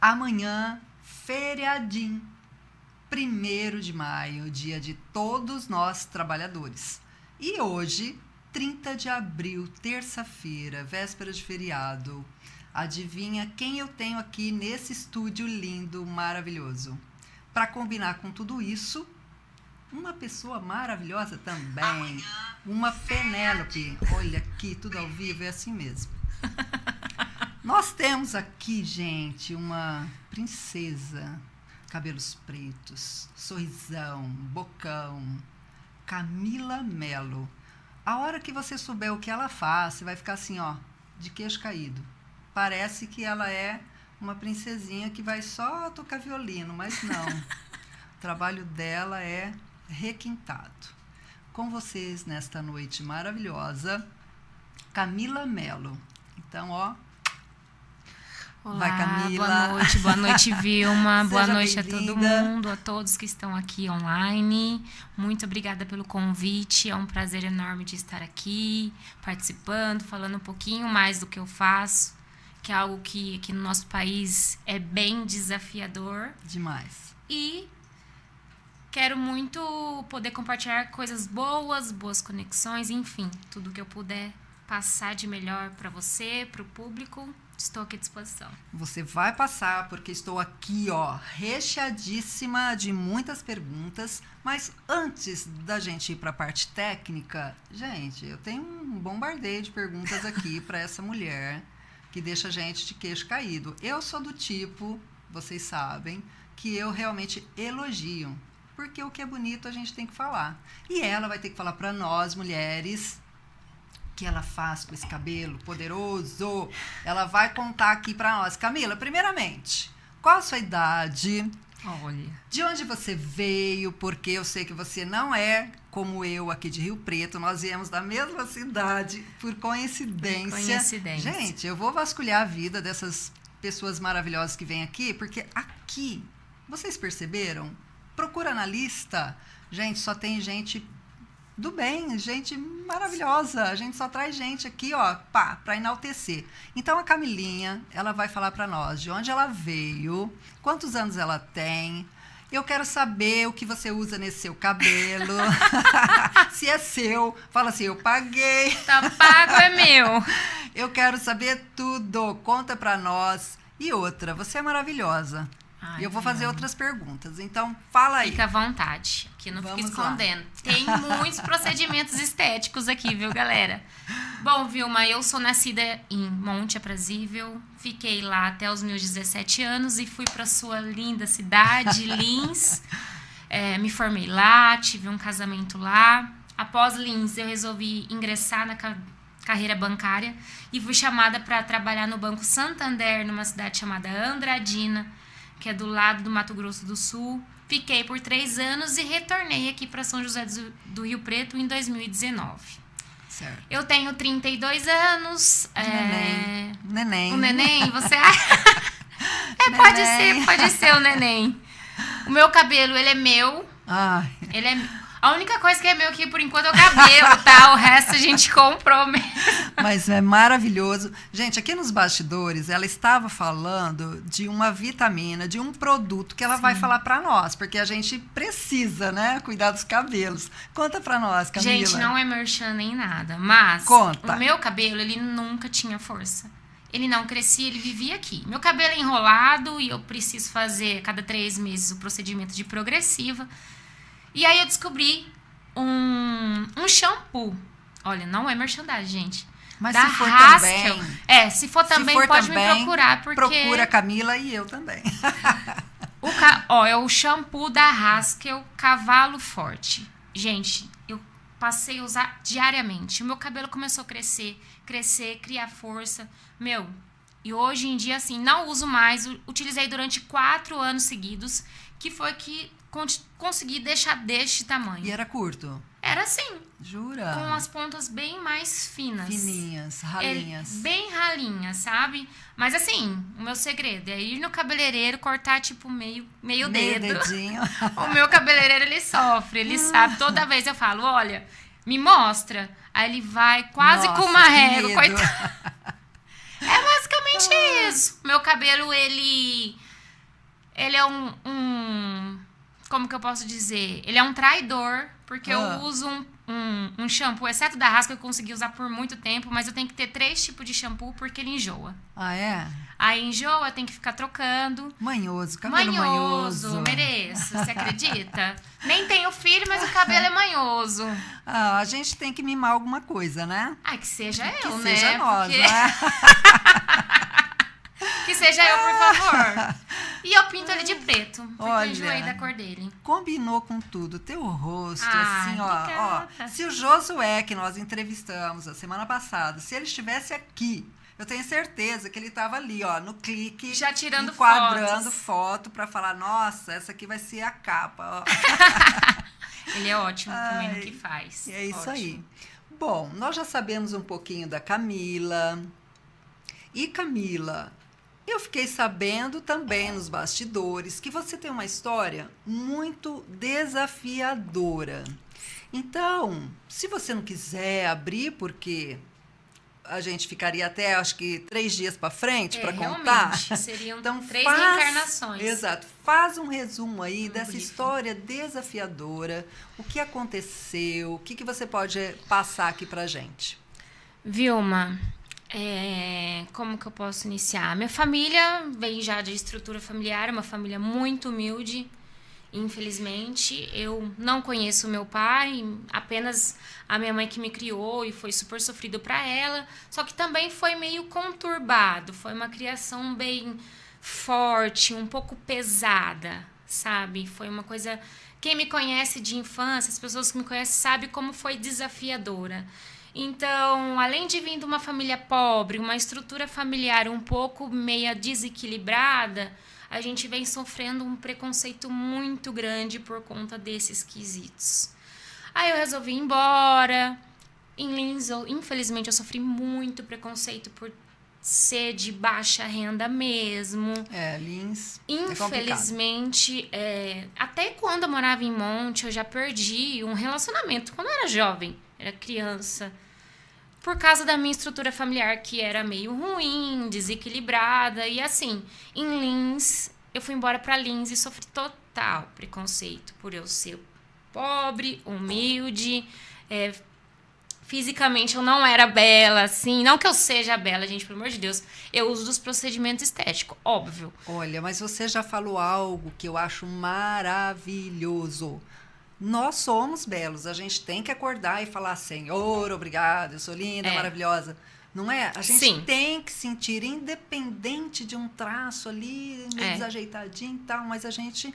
Amanhã, feriadinho, 1º de maio, dia de todos nós trabalhadores. E hoje, 30 de abril, terça-feira, véspera de feriado. Adivinha quem eu tenho aqui nesse estúdio lindo, maravilhoso? Para combinar com tudo isso, uma pessoa maravilhosa também, uma Penélope. Olha aqui, tudo ao vivo, é assim mesmo. Nós temos aqui, gente, uma princesa, cabelos pretos, sorrisão, bocão, Camila Mello. A hora que você souber o que ela faz, você vai ficar assim, ó, de queixo caído. Parece que ela é uma princesinha que vai só tocar violino, mas não. O trabalho dela é requintado. Com vocês nesta noite maravilhosa, Camila Mello. Então, ó. Olá, vai, Camila. boa noite, Vilma. Boa Seja noite a todo bem-vinda. mundo, a todos que estão aqui online. Muito obrigada pelo convite. É um prazer enorme de estar aqui, participando, falando um pouquinho mais do que eu faço, que é algo que aqui no nosso país é bem desafiador. Demais. E quero muito poder compartilhar coisas boas conexões, enfim, tudo que eu puder passar de melhor para você, para o público. Estou aqui à disposição. Você vai passar, porque estou aqui, ó, recheadíssima de muitas perguntas. Mas antes da gente ir para a parte técnica, gente, eu tenho um bombardeio de perguntas aqui para essa mulher que deixa a gente de queixo caído. Eu sou do tipo, vocês sabem, que eu realmente elogio, porque o que é bonito a gente tem que falar. E ela vai ter que falar para nós, mulheres, que ela faz com esse cabelo poderoso. Ela vai contar aqui para nós. Camila, primeiramente, qual a sua idade? Olha. De onde você veio? Porque eu sei que você não é como eu aqui de Rio Preto. Nós viemos da mesma cidade por coincidência. Gente, eu vou vasculhar a vida dessas pessoas maravilhosas que vêm aqui, porque aqui, vocês perceberam? Procura na lista. Gente, só tem gente do bem, gente maravilhosa. A gente só traz gente aqui, ó, para enaltecer. Então, a Camilinha, ela vai falar para nós de onde ela veio, quantos anos ela tem. Eu quero saber o que você usa nesse seu cabelo. Se é seu, fala assim, eu paguei. Tá pago, é meu. Eu quero saber tudo. Conta para nós. E outra, você é maravilhosa. Ai, e eu vou fazer outras perguntas. Então, fala aí. Fica à vontade, que não fica escondendo. Tem muitos procedimentos estéticos aqui, viu, galera? Bom, Vilma, eu sou nascida em Monte Aprazível. Fiquei lá até os meus 17 anos e fui para sua linda cidade, Lins. Me formei lá, tive um casamento lá. Após Lins, eu resolvi ingressar na carreira bancária e fui chamada para trabalhar no Banco Santander, numa cidade chamada Andradina, que é do lado do Mato Grosso do Sul. Fiquei por 3 anos e retornei aqui para São José do Rio Preto em 2019. Certo. Eu tenho 32 anos. Neném. O neném, você pode ser o neném. O meu cabelo, ele é meu. Ai. Ele é... A única coisa que é meu aqui, por enquanto, é o cabelo, tá? O resto a gente comprou mesmo. Mas é maravilhoso. Gente, aqui nos bastidores, ela estava falando de uma vitamina, de um produto que ela vai falar para nós, porque a gente precisa, né, cuidar dos cabelos. Conta para nós, Camila. Gente, não é merchan nem nada, mas Conta. O meu cabelo, ele nunca tinha força. Ele não crescia, ele vivia aqui. Meu cabelo é enrolado e eu preciso fazer, a cada 3 meses, o procedimento de progressiva. E aí eu descobri um shampoo. Olha, não é merchandising, gente. Mas da se for Haskell. também... Se for também, pode me procurar, porque... Procura a Camila e eu também. É o shampoo da Haskell Cavalo Forte. Gente, eu passei a usar diariamente. O meu cabelo começou a crescer, criar força. E hoje em dia, assim, não uso mais. Utilizei durante 4 anos seguidos, que foi que consegui deixar deste tamanho. E era curto? Era assim. Jura? Com as pontas bem mais finas. Fininhas, ralinhas. Bem ralinhas, sabe? Mas assim, o meu segredo é ir no cabeleireiro, cortar tipo meio dedo. Dedinho. O meu cabeleireiro, ele sofre, ele sabe. Toda vez eu falo, olha, me mostra. Aí ele vai quase com uma régua, coitado. É basicamente isso. Meu cabelo, ele ele é como que eu posso dizer? Ele é um traidor, porque eu uso um shampoo, exceto da Rasca, eu consegui usar por muito tempo, mas eu tenho que ter 3 tipos de shampoo porque ele enjoa. Ah, é? Aí enjoa, tem que ficar trocando. Manhoso, cabelo manhoso. Mereço, você acredita? Nem tenho filho, mas o cabelo é manhoso. Ah, a gente tem que mimar alguma coisa, né? Ah, que seja eu, que né? Seja nós, porque... né? Que seja eu, por favor. E eu pinto ele de preto, porque Olha, eu enjoei da cor dele. Combinou com tudo. Teu rosto, Ah, assim, ó. Se o Josué, que nós entrevistamos a semana passada, se ele estivesse aqui, eu tenho certeza que ele estava ali, ó, no clique. Já tirando enquadrando foto para falar, nossa, essa aqui vai ser a capa, ó. Ele é ótimo também no que faz. É isso ótimo. aí. Bom, nós já sabemos um pouquinho da Camila. E Camila, eu fiquei sabendo também nos bastidores que você tem uma história muito desafiadora. Então, se você não quiser abrir, porque a gente ficaria até, acho que, 3 dias para frente para contar. Seriam então, 3 reencarnações. Exato. Faz um resumo aí dessa história desafiadora. O que aconteceu? O que você pode passar aqui pra gente? Vilma, como que eu posso iniciar? Minha família vem já de estrutura familiar, uma família muito humilde. Infelizmente, eu não conheço meu pai, apenas a minha mãe que me criou e foi super sofrido para ela. Só que também foi meio conturbado, foi uma criação bem forte, um pouco pesada, sabe? Foi uma coisa... Quem me conhece de infância, as pessoas que me conhecem sabem como foi desafiadora. Então, além de vir de uma família pobre, uma estrutura familiar um pouco meia desequilibrada, a gente vem sofrendo um preconceito muito grande por conta desses quesitos. Aí eu resolvi ir embora. Em Lins, infelizmente, eu sofri muito preconceito por ser de baixa renda mesmo. Lins. Infelizmente, até quando eu morava em Monte, eu já perdi um relacionamento. Quando eu era jovem, era criança. Por causa da minha estrutura familiar, que era meio ruim, desequilibrada. E assim, em Lins, eu fui embora para Lins e sofri total preconceito por eu ser pobre, humilde. Fisicamente eu não era bela, assim. Não que eu seja bela, gente, pelo amor de Deus. Eu uso dos procedimentos estéticos, óbvio. Olha, mas você já falou algo que eu acho maravilhoso. Nós somos belos, a gente tem que acordar e falar, Senhor, obrigado, eu sou linda, maravilhosa. Não é? A gente tem que sentir, independente de um traço ali, meio desajeitadinho e tal, mas a gente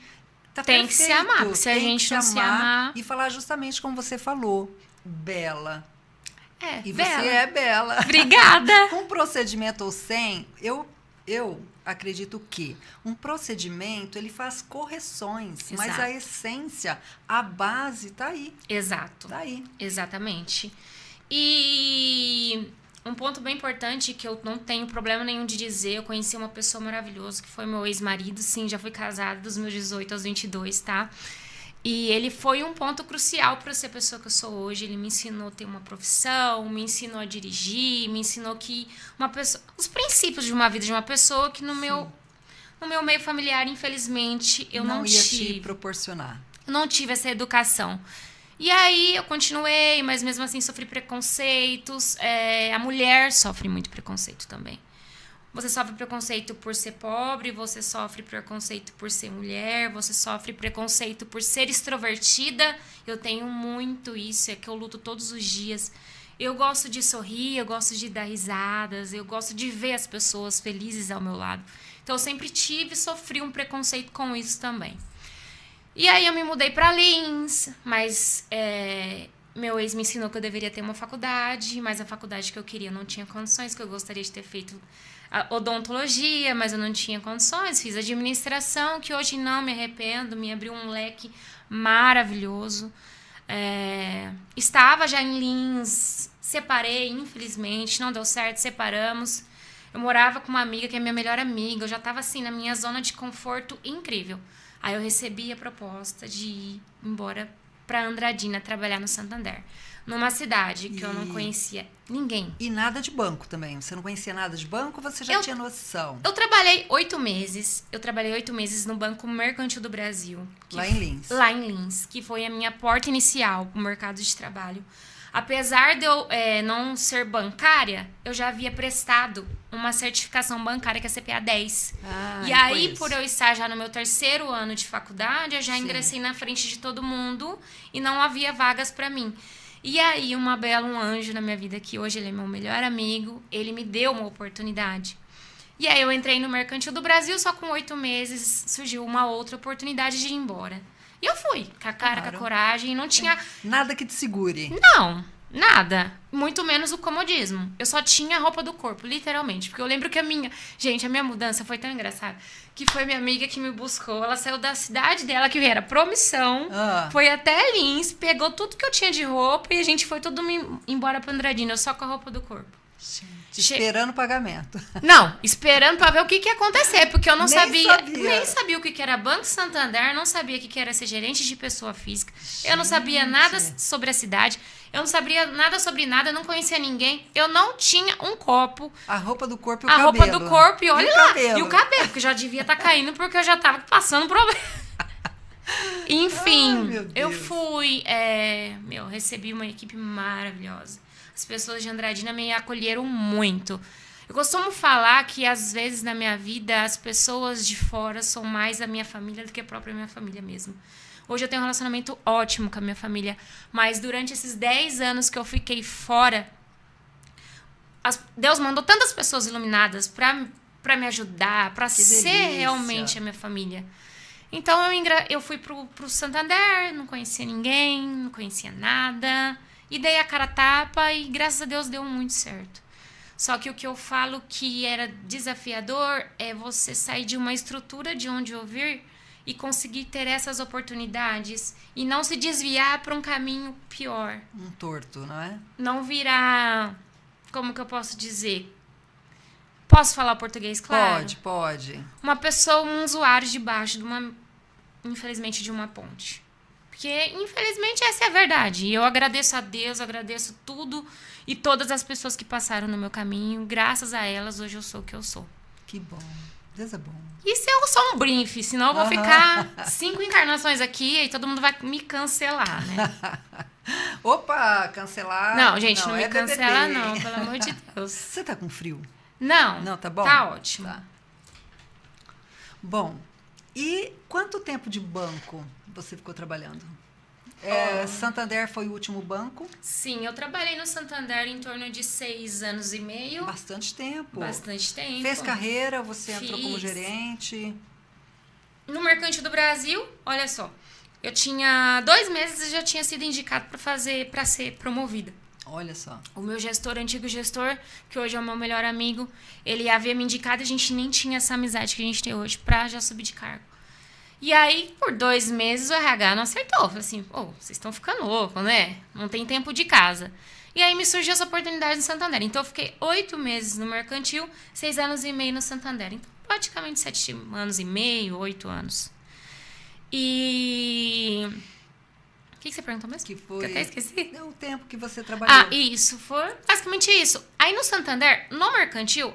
tá tem perfeito. Que se amar, porque se a gente não se amar... E falar justamente como você falou, bela. E bela. você é bela. Obrigada. Com procedimento ou sem, eu acredito que um procedimento, ele faz correções, mas a essência, a base tá aí. Exato. Tá aí. Exatamente. E um ponto bem importante que eu não tenho problema nenhum de dizer, eu conheci uma pessoa maravilhosa que foi meu ex-marido, sim, já fui casada dos meus 18 aos 22, tá? E ele foi um ponto crucial para ser a pessoa que eu sou hoje. Ele me ensinou a ter uma profissão, me ensinou a dirigir, me ensinou que uma pessoa... Os princípios de uma vida de uma pessoa que no meu meio familiar, infelizmente, eu não tive. Não ia te proporcionar. Eu não tive essa educação. E aí eu continuei, mas mesmo assim sofri preconceitos. A mulher sofre muito preconceito também. Você sofre preconceito por ser pobre, você sofre preconceito por ser mulher, você sofre preconceito por ser extrovertida. Eu tenho muito isso, é que eu luto todos os dias. Eu gosto de sorrir, eu gosto de dar risadas, eu gosto de ver as pessoas felizes ao meu lado. Então eu sempre tive e sofri um preconceito com isso também. E aí eu me mudei para Lins, mas meu ex me ensinou que eu deveria ter uma faculdade, mas a faculdade que eu queria não tinha condições, que eu gostaria de ter feito a odontologia, mas eu não tinha condições. Fiz administração, que hoje não me arrependo, me abriu um leque maravilhoso. Estava já em Lins, separei, infelizmente, não deu certo, separamos. Eu morava com uma amiga que é minha melhor amiga, eu já estava assim na minha zona de conforto incrível. Aí eu recebi a proposta de ir embora para Andradina trabalhar no Santander. numa cidade que eu não conhecia ninguém. E nada de banco também? Você não conhecia nada de banco ou você já tinha noção? Eu trabalhei 8 meses. Eu trabalhei 8 meses no Banco Mercantil do Brasil. Lá em Lins. Lá em Lins, que foi a minha porta inicial para o mercado de trabalho. Apesar de eu não ser bancária, eu já havia prestado uma certificação bancária, que é a CPA 10. E aí, por eu estar já no meu 3º ano de faculdade, eu já ingressei na frente de todo mundo e não havia vagas para mim. E aí, um anjo na minha vida, que hoje ele é meu melhor amigo, ele me deu uma oportunidade. E aí, eu entrei no Mercantil do Brasil, só com 8 meses surgiu uma outra oportunidade de ir embora. E eu fui, com a cara, com a coragem, não tinha... Nada que te segure. Não, nada. Muito menos o comodismo. Eu só tinha a roupa do corpo, literalmente. Porque eu lembro que a minha mudança foi tão engraçada, que foi minha amiga que me buscou. Ela saiu da cidade dela, que era Promissão, foi até Lins, pegou tudo que eu tinha de roupa e a gente foi todo embora pra Andradina, eu só com a roupa do corpo. Esperando o pagamento. Não, esperando pra ver o que ia acontecer, porque eu não sabia. Nem sabia o que era Banco Santander, não sabia o que era ser gerente de pessoa física. Gente. Eu não sabia nada sobre a cidade, eu não sabia nada sobre nada, eu não conhecia ninguém, eu não tinha um copo. A roupa do corpo e o cabelo. A roupa do corpo e olha lá. Cabelo. E o cabelo, que já devia estar caindo porque eu já tava passando problema. Enfim, eu fui, recebi uma equipe maravilhosa. As pessoas de Andradina me acolheram muito. Eu costumo falar que, às vezes, na minha vida, as pessoas de fora são mais a minha família do que a própria minha família mesmo. Hoje eu tenho um relacionamento ótimo com a minha família, mas durante esses 10 anos que eu fiquei fora, Deus mandou tantas pessoas iluminadas para me ajudar, para ser realmente a minha família. Então, eu fui pro Santander, não conhecia ninguém, não conhecia nada... E dei a cara a tapa e, graças a Deus, deu muito certo. Só que o que eu falo que era desafiador é você sair de uma estrutura de onde eu vir e conseguir ter essas oportunidades e não se desviar para um caminho pior. Um torto, não é? Não virar... Como que eu posso dizer? Posso falar português, claro? Pode. Uma pessoa, um usuário debaixo infelizmente, de uma ponte. Porque, infelizmente, essa é a verdade. E eu agradeço a Deus, agradeço tudo e todas as pessoas que passaram no meu caminho. Graças a elas, hoje eu sou o que eu sou. Que bom. Deus é bom. Isso é só um brief, senão eu vou ficar 5 encarnações aqui e todo mundo vai me cancelar, né? Opa, cancelar... Não, gente, não me cancela não, pelo amor de Deus. Você tá com frio? Não, tá bom? Tá ótimo. Tá. Bom, e quanto tempo de banco você ficou trabalhando? Santander foi o último banco? Sim, eu trabalhei no Santander em torno de 6 anos e meio. Bastante tempo. Fez carreira, você entrou como gerente? No Mercantil do Brasil, olha só, eu tinha 2 meses e já tinha sido indicado para ser promovida. Olha só. O meu antigo gestor, que hoje é o meu melhor amigo, ele havia me indicado e a gente nem tinha essa amizade que a gente tem hoje para já subir de cargo. E aí, por 2 meses, o RH não acertou. Falei assim, vocês estão ficando loucos, né? Não tem tempo de casa. E aí me surgiu essa oportunidade no Santander. Então, eu fiquei 8 meses no Mercantil, 6 anos e meio no Santander. Então, praticamente 7 anos e meio, 8 anos. E... O que você perguntou mesmo? Que foi... Que eu até esqueci. O tempo que você trabalhou. Isso. Foi basicamente isso. Aí no Santander, no Mercantil,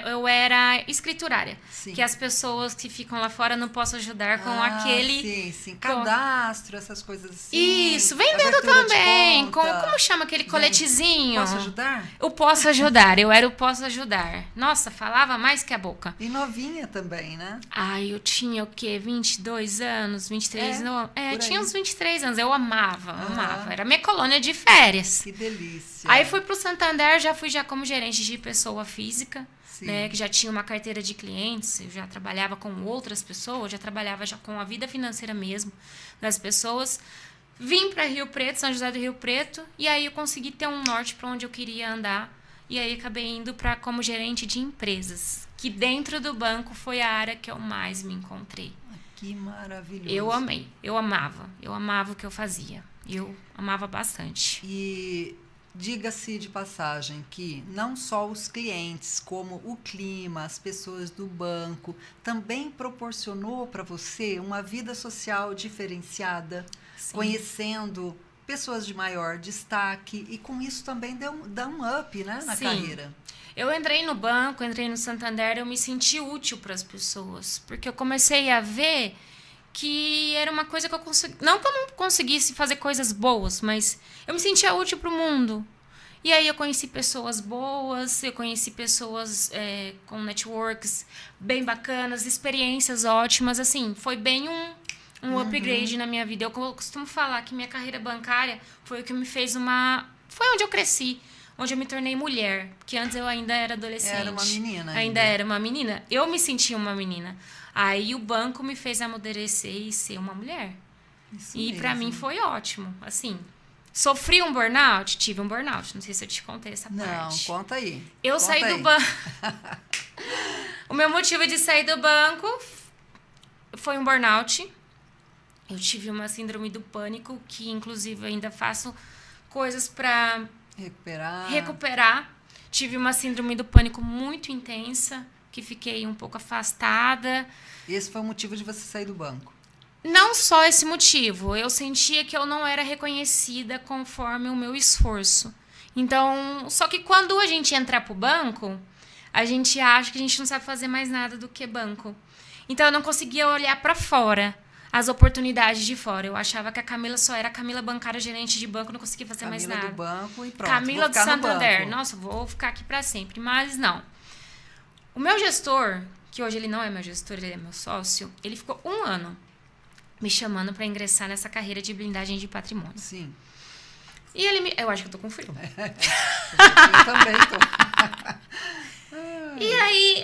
eu era escriturária. Sim. Que as pessoas que ficam lá fora não posso ajudar com aquele... Sim. Cadastro, essas coisas assim. Isso. Vendendo também. Como chama aquele coletezinho? Posso ajudar? Eu posso ajudar. Eu era o posso ajudar. Nossa, falava mais que a boca. E novinha também, né? Eu tinha o quê? 22 anos? 23 anos? Tinha uns 23 anos. Eu amava. Era minha colônia de férias. Que delícia. Aí fui pro Santander, fui como gerente de pessoa física, né, que já tinha uma carteira de clientes, eu já trabalhava com outras pessoas, já trabalhava já com a vida financeira mesmo das pessoas. Vim para Rio Preto, São José do Rio Preto, e aí eu consegui ter um norte para onde eu queria andar, e aí acabei indo como gerente de empresas, que dentro do banco foi a área que eu mais me encontrei. Que maravilhoso. Eu amei, eu amava o que eu fazia, eu amava bastante. E diga-se de passagem que não só os clientes, como o clima, as pessoas do banco, também proporcionou para você uma vida social diferenciada, sim, conhecendo pessoas de maior destaque, e com isso também dá um up, né, na carreira. Eu entrei no banco, entrei no Santander, eu me senti útil para as pessoas, porque eu comecei a ver que era uma coisa que eu consegui... Não que eu não conseguisse fazer coisas boas, mas eu me sentia útil para o mundo. E aí eu conheci pessoas boas, eu conheci pessoas com networks bem bacanas, experiências ótimas, assim, foi bem um upgrade na minha vida. Eu costumo falar que minha carreira bancária foi o que me fez foi onde eu cresci, onde eu me tornei mulher, porque antes eu ainda era adolescente. Era uma menina. Ainda era uma menina. Eu me sentia uma menina. Aí o banco me fez amadurecer e ser uma mulher. Isso e mesmo. Pra mim foi ótimo, assim... Sofri um burnout? Tive um burnout. Não sei se eu te contei essa parte. Não, conta aí. Eu saí do banco. O meu motivo de sair do banco foi um burnout. Eu tive uma síndrome do pânico, que inclusive ainda faço coisas para recuperar. Tive uma síndrome do pânico muito intensa, que fiquei um pouco afastada. Esse foi o motivo de você sair do banco? Não só esse motivo, eu sentia que eu não era reconhecida conforme o meu esforço. Então, só que quando a gente entra pro banco, a gente acha que a gente não sabe fazer mais nada do que banco. Então, eu não conseguia olhar para fora, as oportunidades de fora. Eu achava que a Camila só era a Camila bancária, gerente de banco, não conseguia fazer mais nada. Camila do banco e pronto. Camila do Santander. Nossa, vou ficar aqui para sempre. Mas não. O meu gestor, que hoje ele não é meu gestor, ele é meu sócio, ele ficou 1 ano me chamando para ingressar nessa carreira de blindagem de patrimônio. Sim. E eu acho que eu tô com frio. Eu também tô. E aí,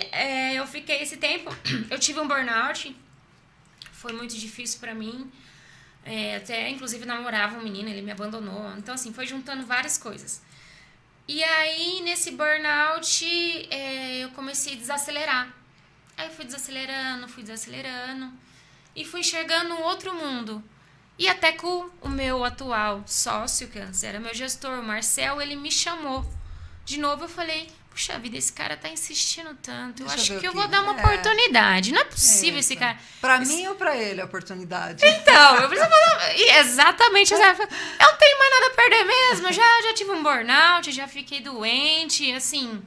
eu fiquei esse tempo... Eu tive um burnout. Foi muito difícil para mim. Até, inclusive, namorava um menino, ele me abandonou. Então, assim, foi juntando várias coisas. E aí, nesse burnout, eu comecei a desacelerar. Aí, eu fui desacelerando. E fui enxergando um outro mundo. E até que o meu atual sócio, que antes era meu gestor, o Marcel, ele me chamou. De novo, eu falei, puxa vida, esse cara tá insistindo tanto. Eu acho que eu vou dar uma oportunidade. Não é possível esse cara... Pra mim ou pra ele a oportunidade? Então, eu preciso falar... Exatamente. Eu não tenho mais nada a perder mesmo. Já tive um burnout, já fiquei doente, assim...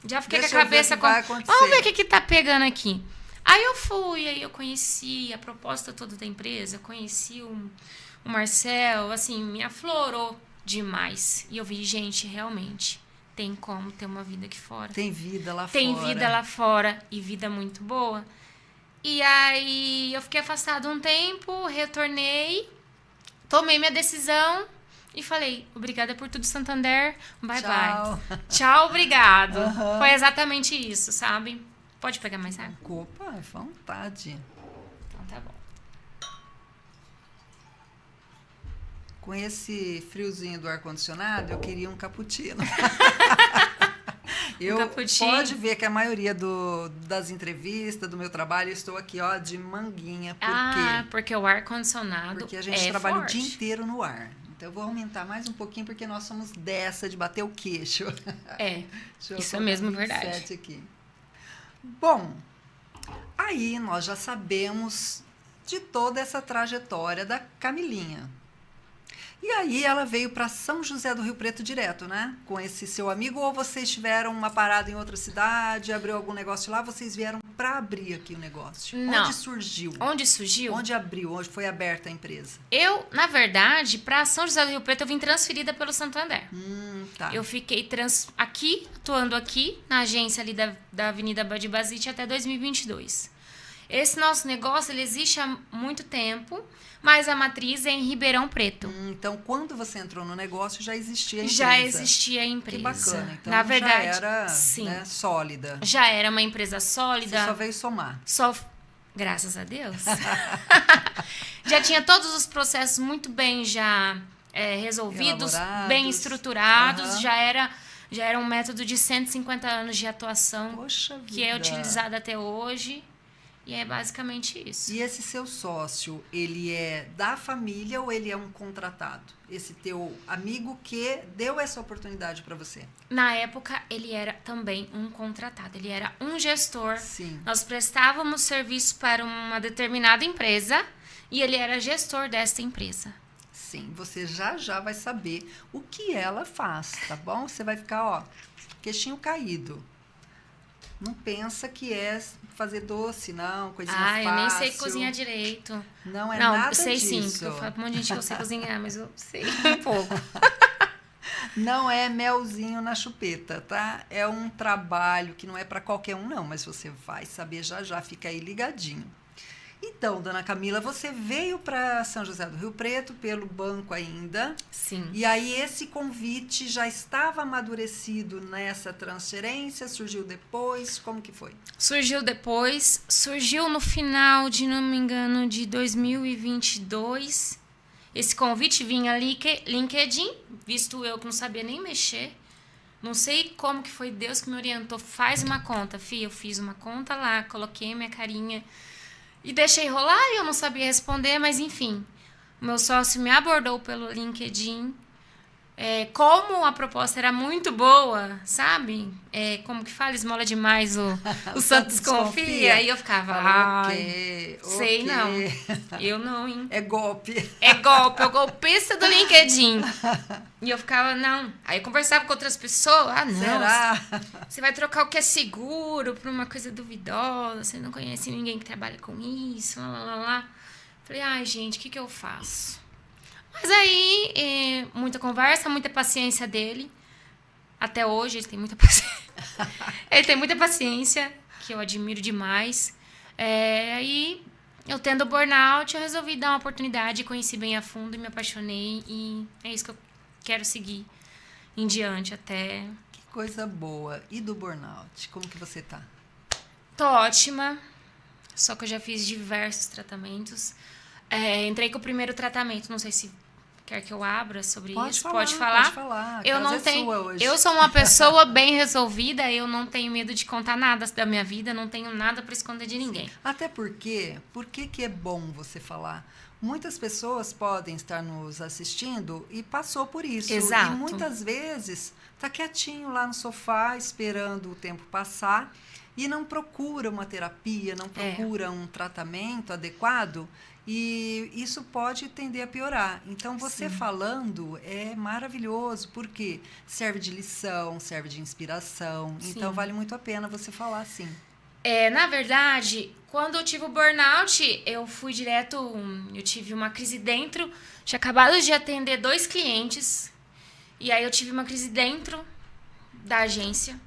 Já fiquei com a cabeça... Vamos ver o que tá pegando aqui. Aí eu fui, aí eu conheci a proposta toda da empresa, conheci o Marcel, assim, me aflorou demais. E eu vi, gente, realmente, tem como ter uma vida aqui fora. Tem vida lá fora. Tem vida lá fora e vida muito boa. E aí eu fiquei afastada um tempo, retornei, tomei minha decisão e falei, obrigada por tudo, Santander, bye bye. Tchau, obrigado. Foi exatamente isso, sabe? Pode pegar mais água? Opa, à vontade. Então tá bom. Com esse friozinho do ar-condicionado, eu queria um cappuccino. Pode ver que a maioria das entrevistas, do meu trabalho, eu estou aqui, ó, de manguinha. Por quê? Porque o ar-condicionado Porque a gente trabalha o dia inteiro no ar. Então, eu vou aumentar mais um pouquinho, porque nós somos dessa de bater o queixo. Isso é mesmo verdade. Aqui. Bom, aí nós já sabemos de toda essa trajetória da Camilinha. E aí ela veio para São José do Rio Preto direto, né? Com esse seu amigo, ou vocês tiveram uma parada em outra cidade, abriu algum negócio lá, vocês vieram para abrir aqui o negócio? Não. Onde surgiu? Onde abriu? Onde foi aberta a empresa? Eu, na verdade, para São José do Rio Preto, eu vim transferida pelo Santander. Tá. Eu fiquei atuando aqui, na agência ali da Avenida Badi Basite até 2022. Esse nosso negócio, ele existe há muito tempo, mas a matriz é em Ribeirão Preto. Então, quando você entrou no negócio, já existia a empresa? Já existia a empresa. Que bacana. Então, na verdade, já era, sim. Né, sólida. Já era uma empresa sólida. Você só veio somar. Graças a Deus. Já tinha todos os processos muito bem resolvidos, bem estruturados. Já era um método de 150 anos de atuação. Poxa vida. Que é utilizado até hoje. E é basicamente isso. E esse seu sócio, ele é da família ou ele é um contratado? Esse teu amigo que deu essa oportunidade para você? Na época, ele era também um contratado. Ele era um gestor. Sim. Nós prestávamos serviço para uma determinada empresa e ele era gestor dessa empresa. Sim, você já vai saber o que ela faz, tá bom? Você vai ficar, ó, queixinho caído. Não pensa que é fazer doce, não, coisinha fácil. Eu nem sei cozinhar direito. Não é nada disso. Não, sei sim, porque eu falo pra um monte de gente que eu sei cozinhar, mas eu sei um pouco. Não é melzinho na chupeta, tá? É um trabalho que não é para qualquer um, não, mas você vai saber já, fica aí ligadinho. Então, dona Camila, você veio para São José do Rio Preto pelo banco ainda. Sim. E aí esse convite já estava amadurecido nessa transferência? Surgiu depois? Como que foi? Surgiu depois. Surgiu no final de, não me engano, de 2022. Esse convite vinha LinkedIn, visto eu que não sabia nem mexer. Não sei como que foi Deus que me orientou. Faz uma conta, filha. Eu fiz uma conta lá, coloquei minha carinha e deixei rolar e eu não sabia responder, mas enfim. O meu sócio me abordou pelo LinkedIn. Como a proposta era muito boa, sabe? Como que fala? Esmola demais o santo desconfia. Aí eu ficava, sei não. Eu não, hein? É golpe. É golpe, é o golpista do LinkedIn. E eu ficava, não. Aí eu conversava com outras pessoas, não. Será? Você vai trocar o que é seguro por uma coisa duvidosa, você não conhece ninguém que trabalha com isso, lá. Falei, ai, gente, o que eu faço? Mas aí, muita conversa, muita paciência dele. Até hoje, ele tem muita paciência. Ele tem muita paciência, que eu admiro demais. Aí, eu tendo burnout, eu resolvi dar uma oportunidade, conheci bem a fundo e me apaixonei. E é isso que eu quero seguir em diante até... Que coisa boa. E do burnout? Como que você tá? Tô ótima, só que eu já fiz diversos tratamentos. Entrei com o primeiro tratamento, não sei se quer que eu abra sobre isso. Pode falar? Pode falar. Eu não tenho. Eu sou uma pessoa bem resolvida, eu não tenho medo de contar nada da minha vida, não tenho nada para esconder de ninguém. Até porque, por que é bom você falar? Muitas pessoas podem estar nos assistindo e passou por isso. Exato. E muitas vezes tá quietinho lá no sofá, esperando o tempo passar e não procura uma terapia, não procura um tratamento adequado. E isso pode tender a piorar. Então, você falando é maravilhoso, porque serve de lição, serve de inspiração. Sim. Então, vale muito a pena você falar assim. Na verdade, quando eu tive o burnout, eu fui direto... Eu tive uma crise dentro. Tinha acabado de atender 2 clientes. E aí, eu tive uma crise dentro da agência.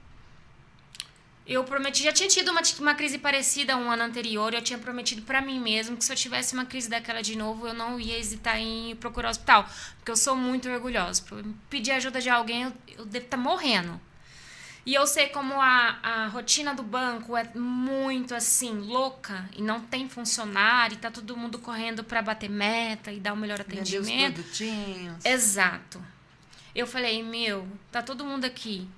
Eu prometi, já tinha tido uma crise parecida um ano anterior, eu tinha prometido pra mim mesmo que se eu tivesse uma crise daquela de novo, eu não ia hesitar em procurar hospital, porque eu sou muito orgulhosa. Pra pedir ajuda de alguém, eu devo estar morrendo. E eu sei como a rotina do banco é muito, assim, louca, e não tem funcionário, e tá todo mundo correndo pra bater meta e dar o melhor atendimento. Vender os produtinhos. Exato. Eu falei, tá todo mundo aqui.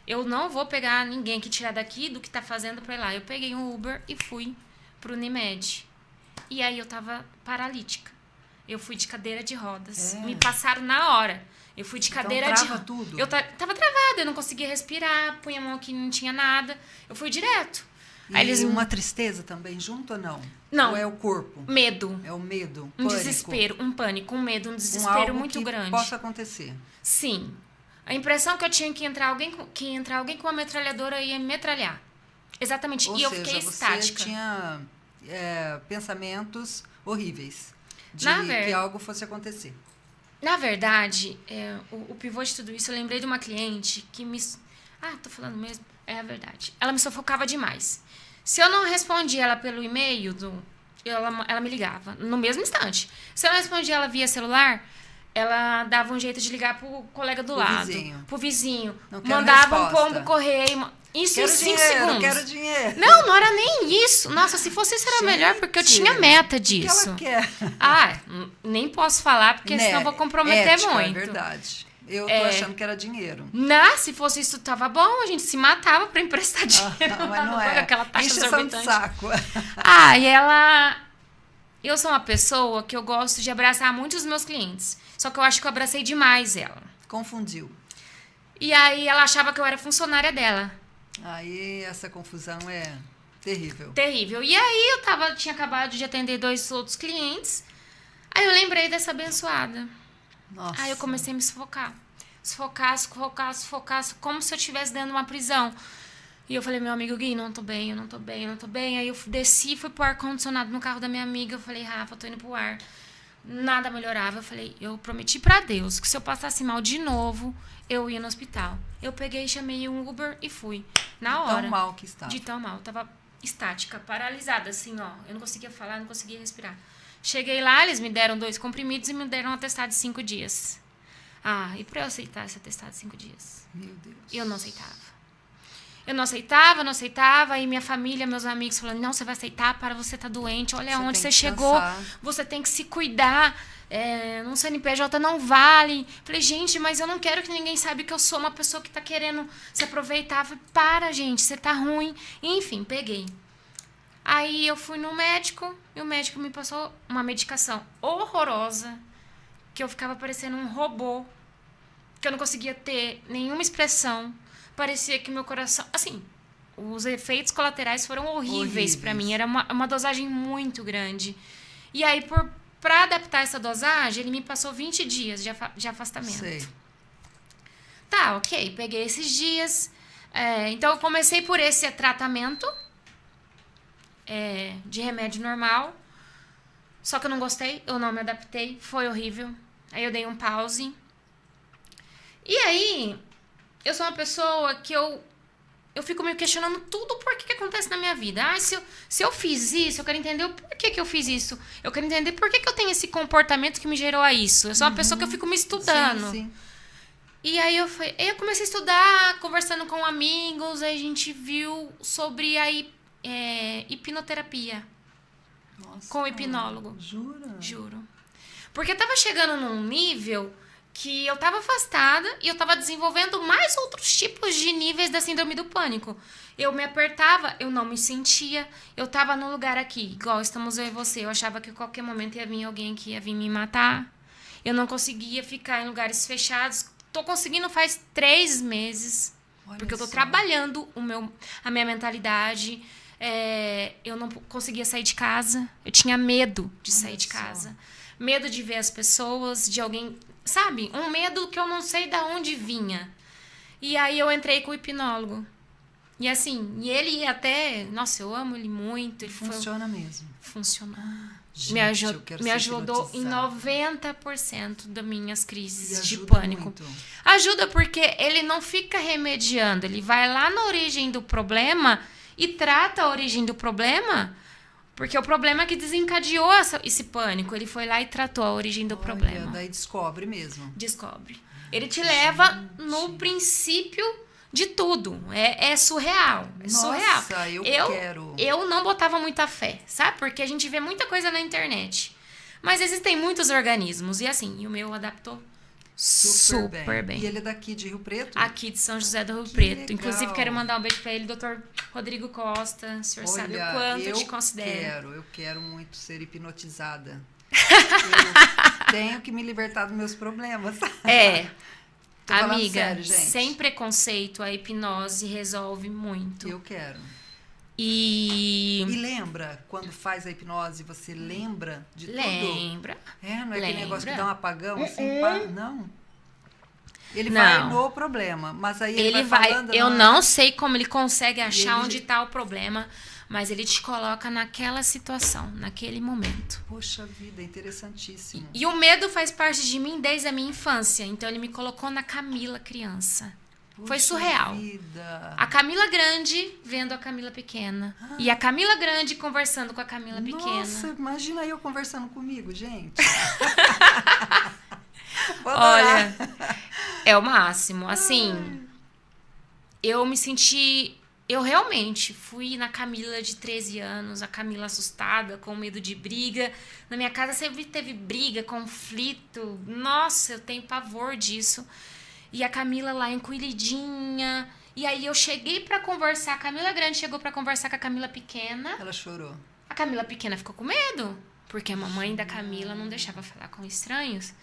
Eu não vou pegar ninguém que tirar daqui do que tá fazendo pra ir lá. Eu peguei um Uber e fui pro Unimed. E aí eu tava paralítica. Eu fui de cadeira de rodas. Me passaram na hora. Eu fui de cadeira de rodas. Tudo. Eu tava travada, eu não conseguia respirar, punha a mão aqui, não tinha nada. Eu fui direto. E aí eles... uma tristeza também junto ou não? Não. Ou é o corpo? Medo. É o medo. Um pânico. Desespero, um pânico, um medo, um desespero muito grande. Possa acontecer. Sim. A impressão que eu tinha que entrar alguém com uma metralhadora e ia me metralhar. Exatamente. Ou e eu seja, fiquei estática. Você tinha pensamentos horríveis de que algo fosse acontecer. Na verdade, o pivô de tudo isso, eu lembrei de uma cliente que me... tô falando mesmo? É a verdade. Ela me sufocava demais. Se eu não respondia ela pelo e-mail, ela me ligava no mesmo instante. Se eu não respondia ela via celular... Ela dava um jeito de ligar pro colega do lado. Pro vizinho. Mandava um pombo correio. Isso em 5 segundos. Quero dinheiro. Não era nem isso. Nossa, se fosse isso era melhor, porque eu tinha meta disso. O que ela quer? Nem posso falar, porque senão eu vou comprometer muito. É verdade. Eu tô achando que era dinheiro. Se fosse isso, tava bom. A gente se matava pra emprestar dinheiro. Mas não é. Aquela taxa exorbitante. De saco. E ela... Eu sou uma pessoa que eu gosto de abraçar muito os meus clientes. Só que eu acho que eu abracei demais ela. Confundiu. E aí ela achava que eu era funcionária dela. Aí essa confusão é terrível. Terrível. E aí eu tinha acabado de atender 2 outros clientes. Aí eu lembrei dessa abençoada. Nossa. Aí eu comecei a me sufocar. Sufocar, como se eu estivesse dentro de uma prisão. E eu falei, meu amigo Gui, não tô bem. Aí eu desci, fui pro ar-condicionado no carro da minha amiga. Eu falei, Rafa, tô indo pro ar. Nada melhorava. Eu falei, eu prometi pra Deus que se eu passasse mal de novo, eu ia no hospital. Eu peguei, chamei um Uber e fui. Na hora. De tão mal que estava. De tão mal. Eu tava estática, paralisada, assim, ó. Eu não conseguia falar, não conseguia respirar. Cheguei lá, eles me deram 2 comprimidos e me deram um atestado de 5 dias. E pra eu aceitar esse atestado de 5 dias? Meu Deus. Eu não aceitava. Aí minha família, meus amigos falando, não, você vai aceitar para você tá doente. Olha onde você chegou. Você tem que se cuidar. Um CNPJ não vale. Falei, gente, mas eu não quero que ninguém saiba que eu sou uma pessoa que tá querendo se aproveitar. Falei, para, gente, você tá ruim. Enfim, peguei. Aí eu fui no médico e o médico me passou uma medicação horrorosa, que eu ficava parecendo um robô, que eu não conseguia ter nenhuma expressão. Parecia que meu coração... Assim, os efeitos colaterais foram horríveis para mim. Era uma dosagem muito grande. E aí, para adaptar essa dosagem, ele me passou 20 dias de afastamento. Sei. Tá, ok. Peguei esses dias. Então, eu comecei por esse tratamento de remédio normal. Só que eu não gostei, eu não me adaptei. Foi horrível. Aí eu dei um pause. E aí... Eu sou uma pessoa que eu fico me questionando tudo por que acontece na minha vida. Se eu fiz isso, eu quero entender o porquê que eu fiz isso. Eu quero entender por que eu tenho esse comportamento que me gerou a isso. Eu sou uma pessoa que eu fico me estudando. Sim. E aí eu comecei a estudar, conversando com amigos. Aí a gente viu sobre a hipnoterapia. Nossa, com o hipnólogo. Jura? Juro. Porque eu tava chegando num nível... que eu tava afastada e eu tava desenvolvendo mais outros tipos de níveis da síndrome do pânico. Eu me apertava, eu não me sentia, eu tava num lugar aqui, igual estamos eu e você, eu achava que a qualquer momento ia vir alguém que ia vir me matar. Eu não conseguia ficar em lugares fechados. Tô conseguindo faz 3 meses, porque eu tô trabalhando a minha mentalidade. Eu não conseguia sair de casa, eu tinha medo de sair de casa. Medo de ver as pessoas, de alguém... Sabe? Um medo que eu não sei de onde vinha. E aí eu entrei com o hipnólogo. E assim, ele até... Nossa, eu amo ele muito. Ele Funciona mesmo. Funcionou. Gente, me ajudou em 90% das minhas crises de ajuda pânico. Muito. Ajuda porque ele não fica remediando. Ele vai lá na origem do problema e trata a origem do problema... Porque o problema é que desencadeou esse pânico. Ele foi lá e tratou a origem do problema. Daí descobre mesmo. Descobre. Ele te leva no princípio de tudo. É surreal. É surreal. Nossa, eu quero. Eu não botava muita fé, sabe? Porque a gente vê muita coisa na internet. Mas existem muitos organismos. E assim, o meu adaptou super bem. E ele é daqui de Rio Preto? Aqui de São José do Rio Preto. Legal. Inclusive, quero mandar um beijo pra ele, Dr. Rodrigo Costa. O senhor sabe o quanto eu te considero. Eu quero muito ser hipnotizada. Eu tenho que me libertar dos meus problemas. Amiga, sério, gente. sem preconceito, a hipnose resolve muito. Eu quero. E lembra, quando faz a hipnose, você lembra de tudo? Lembra. Não é aquele negócio que dá um apagão, assim, não. Ele Não. vai no problema, mas aí ele vai falando... Eu não sei como ele consegue achar onde está o problema, mas ele te coloca naquela situação, naquele momento. Poxa vida, interessantíssimo. E o medo faz parte de mim desde a minha infância, então ele me colocou na Camila criança. Foi surreal. Vida. A Camila grande vendo a Camila pequena. E a Camila grande conversando com a Camila pequena. Nossa, imagina eu conversando comigo, gente. Olha, é o máximo. Assim, eu me senti... Eu realmente fui na Camila de 13 anos, a Camila assustada, com medo de briga. Na minha casa sempre teve briga, conflito. Nossa, eu tenho pavor disso. E a Camila lá encolhidinha. E aí eu cheguei pra conversar. A Camila grande chegou pra conversar com a Camila pequena. Ela chorou. A Camila pequena ficou com medo. Porque a mamãe da Camila não deixava falar com estranhos.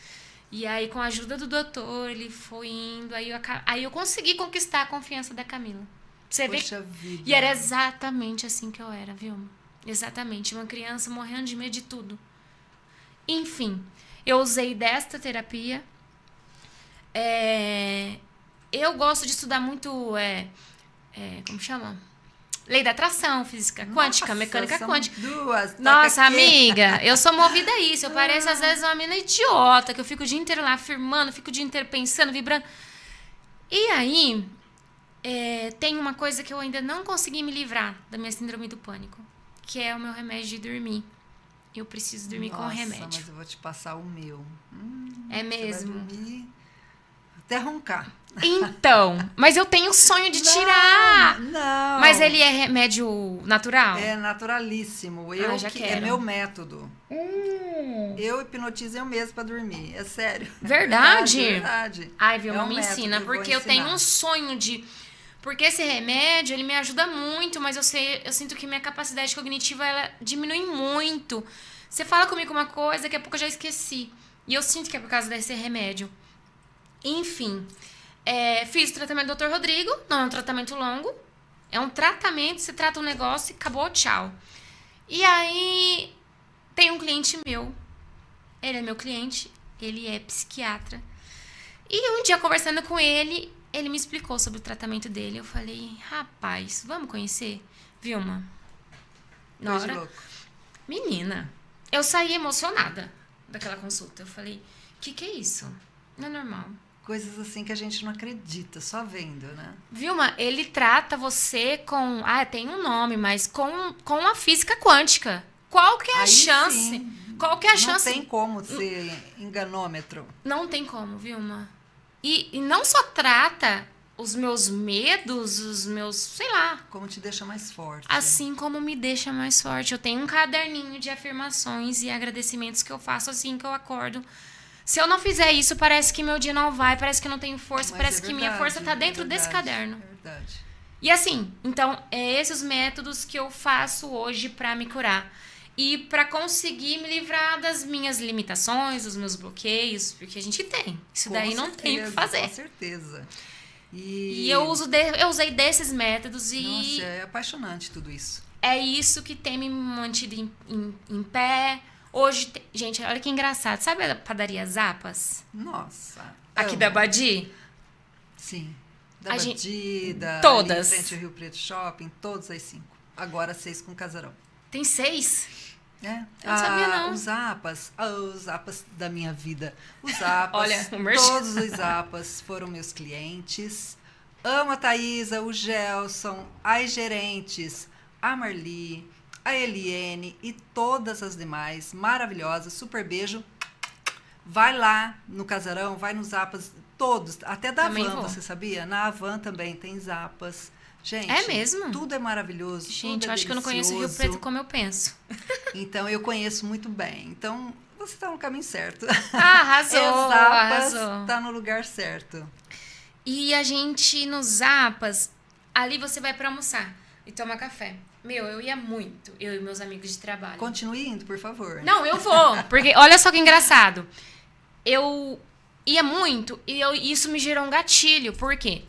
E aí, com a ajuda do doutor, ele foi indo. Aí eu consegui conquistar a confiança da Camila. Você vê? Poxa vida. E era exatamente assim que eu era, viu? Exatamente. Uma criança morrendo de medo de tudo. Enfim, eu usei desta terapia. Eu gosto de estudar muito, como chama? Lei da atração, física quântica, mecânica quântica. Nossa, amiga, eu sou movida a isso. Eu pareço, às vezes, uma menina idiota, que eu fico o dia inteiro lá afirmando, fico o dia inteiro pensando, vibrando. E aí, tem uma coisa que eu ainda não consegui me livrar da minha síndrome do pânico, que é o meu remédio de dormir. Eu preciso dormir com o remédio. Mas eu vou te passar o meu. É mesmo? Você vai dormir até roncar. Então, mas eu tenho sonho de tirar. Não. Mas ele é remédio natural? É naturalíssimo. É meu método. Eu hipnotizo eu mesmo pra dormir. É sério. Verdade? Verdade. Ai, Vilma, me ensina. Porque eu tenho um sonho de... Porque esse remédio, ele me ajuda muito, mas eu sinto que minha capacidade cognitiva, ela diminui muito. Você fala comigo uma coisa, daqui a pouco eu já esqueci. E eu sinto que é por causa desse remédio. Enfim... fiz o tratamento do Dr. Rodrigo, não é um tratamento longo, é um tratamento, você trata um negócio e acabou, tchau. E aí, tem um cliente meu, ele é meu cliente, ele é psiquiatra, e um dia conversando com ele, ele me explicou sobre o tratamento dele, eu falei, rapaz, vamos conhecer? Vilma, na hora, menina, eu saí emocionada daquela consulta, eu falei, que é isso? Não é normal. Coisas assim que a gente não acredita, só vendo, né? Vilma, ele trata você com... tem um nome, mas com a física quântica. Qual que é a chance? Sim. Qual que é a chance? Não tem como ser enganômetro. Não tem como, Vilma. E não só trata os meus medos, os meus... sei lá. Como te deixa mais forte. Assim como me deixa mais forte. Eu tenho um caderninho de afirmações e agradecimentos que eu faço assim que eu acordo. Se eu não fizer isso, parece que meu dia não vai, parece que eu não tenho força, parece que minha força está dentro desse caderno. É verdade. E assim, então, esses os métodos que eu faço hoje para me curar. E para conseguir me livrar das minhas limitações, dos meus bloqueios, porque a gente tem. Isso daí não tem o que fazer. Com certeza. E eu usei desses métodos e... Nossa, é apaixonante tudo isso. É isso que tem me mantido em pé. Hoje, gente, olha que engraçado. Sabe a padaria Zapas? Nossa. Aqui da Badi? Sim. Da Badi, todas. Ali em frente ao Rio Preto Shopping, todas as 5. Agora 6 com casarão. Tem 6? Eu não sabia, não. Os Zapas da minha vida. Os Zapas, olha, todos os Zapas foram meus clientes. Amo a Thaísa, o Gelson, as gerentes, a Marli, a Eliene e todas as demais, maravilhosas, super beijo. Vai lá no casarão, vai nos Zapas, todos, até da Havan, você sabia? Na Havan também tem Zapas. Gente, é mesmo? Tudo é maravilhoso. Gente, eu acho que eu não conheço o Rio Preto como eu penso. Então, eu conheço muito bem. Então, você está no caminho certo. Arrasou, Zapas está no lugar certo. E a gente, nos Zapas, ali você vai para almoçar e tomar café. Eu ia muito, eu e meus amigos de trabalho. Continue indo, por favor. Não, eu vou, porque olha só que engraçado. Eu ia muito e isso me gerou um gatilho. Por quê?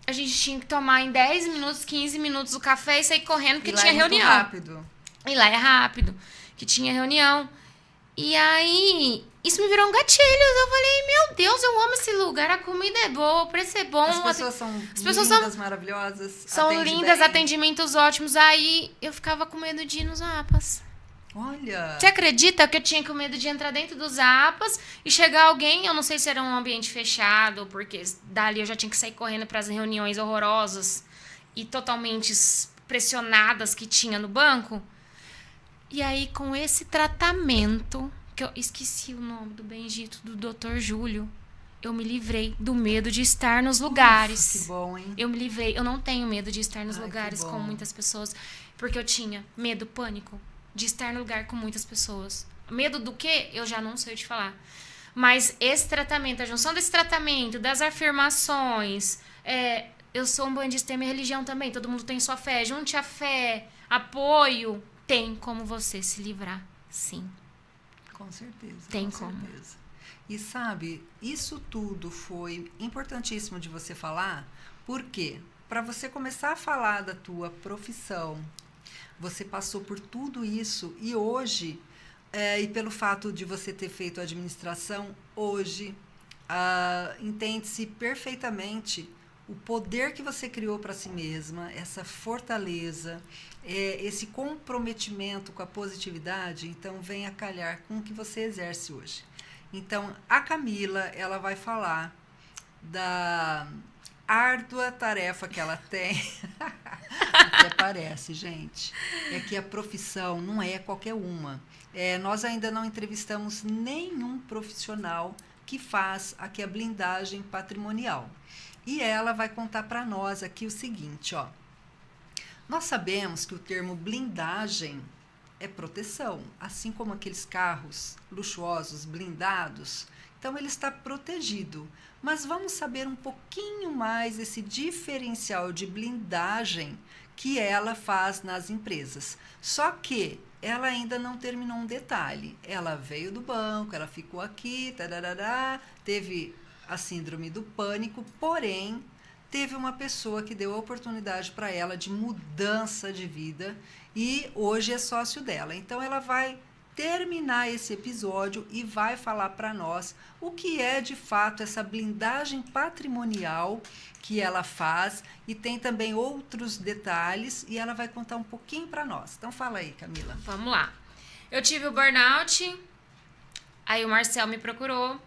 A gente tinha que tomar em 10 minutos, 15 minutos o café e sair correndo porque tinha reunião. Rápido. E lá é rápido, que tinha reunião. E aí, isso me virou um gatilho. Eu falei, meu Deus, eu amo esse lugar, a comida é boa, o preço é bom. As pessoas são lindas, maravilhosas. São lindas, atendimentos ótimos. Aí, eu ficava com medo de ir nos Zapas. Olha! Você acredita que eu tinha com medo de entrar dentro dos Zapas e chegar alguém, eu não sei se era um ambiente fechado, porque dali eu já tinha que sair correndo para as reuniões horrorosas e totalmente pressionadas que tinha no banco. E aí, com esse tratamento, que eu esqueci o nome do bendito, do Dr. Júlio, eu me livrei do medo de estar nos lugares. Que bom, hein? Eu me livrei. Eu não tenho medo de estar nos lugares com muitas pessoas, porque eu tinha medo, pânico de estar no lugar com muitas pessoas. Medo do quê? Eu já não sei te falar. Mas esse tratamento, a junção desse tratamento, das afirmações, eu sou um bandista, tem minha religião também, todo mundo tem sua fé, junte a fé, apoio, tem como você se livrar, sim. Com certeza. Tem com como. certeza. E sabe, isso tudo foi importantíssimo de você falar, porque para você começar a falar da tua profissão, você passou por tudo isso e hoje E pelo fato de você ter feito administração, hoje entende-se perfeitamente o poder que você criou para si mesma, essa fortaleza, esse comprometimento com a positividade, então vem a calhar com o que você exerce hoje. Então, a Camila, ela vai falar da árdua tarefa que ela tem. Até parece, gente. É que a profissão não é qualquer uma. Nós ainda não entrevistamos nenhum profissional que faz aqui a blindagem patrimonial. E ela vai contar para nós aqui o seguinte, ó. Nós sabemos que o termo blindagem é proteção, assim como aqueles carros luxuosos blindados. Então, ele está protegido. Mas vamos saber um pouquinho mais esse diferencial de blindagem que ela faz nas empresas. Só que ela ainda não terminou um detalhe. Ela veio do banco, ela ficou aqui, tarará, teve a síndrome do pânico, porém, teve uma pessoa que deu a oportunidade para ela de mudança de vida e hoje é sócio dela. Então, ela vai terminar esse episódio e vai falar para nós o que é de fato essa blindagem patrimonial que ela faz e tem também outros detalhes e ela vai contar um pouquinho para nós. Então fala aí, Camila. Vamos lá. Eu tive o burnout, aí o Marcel me procurou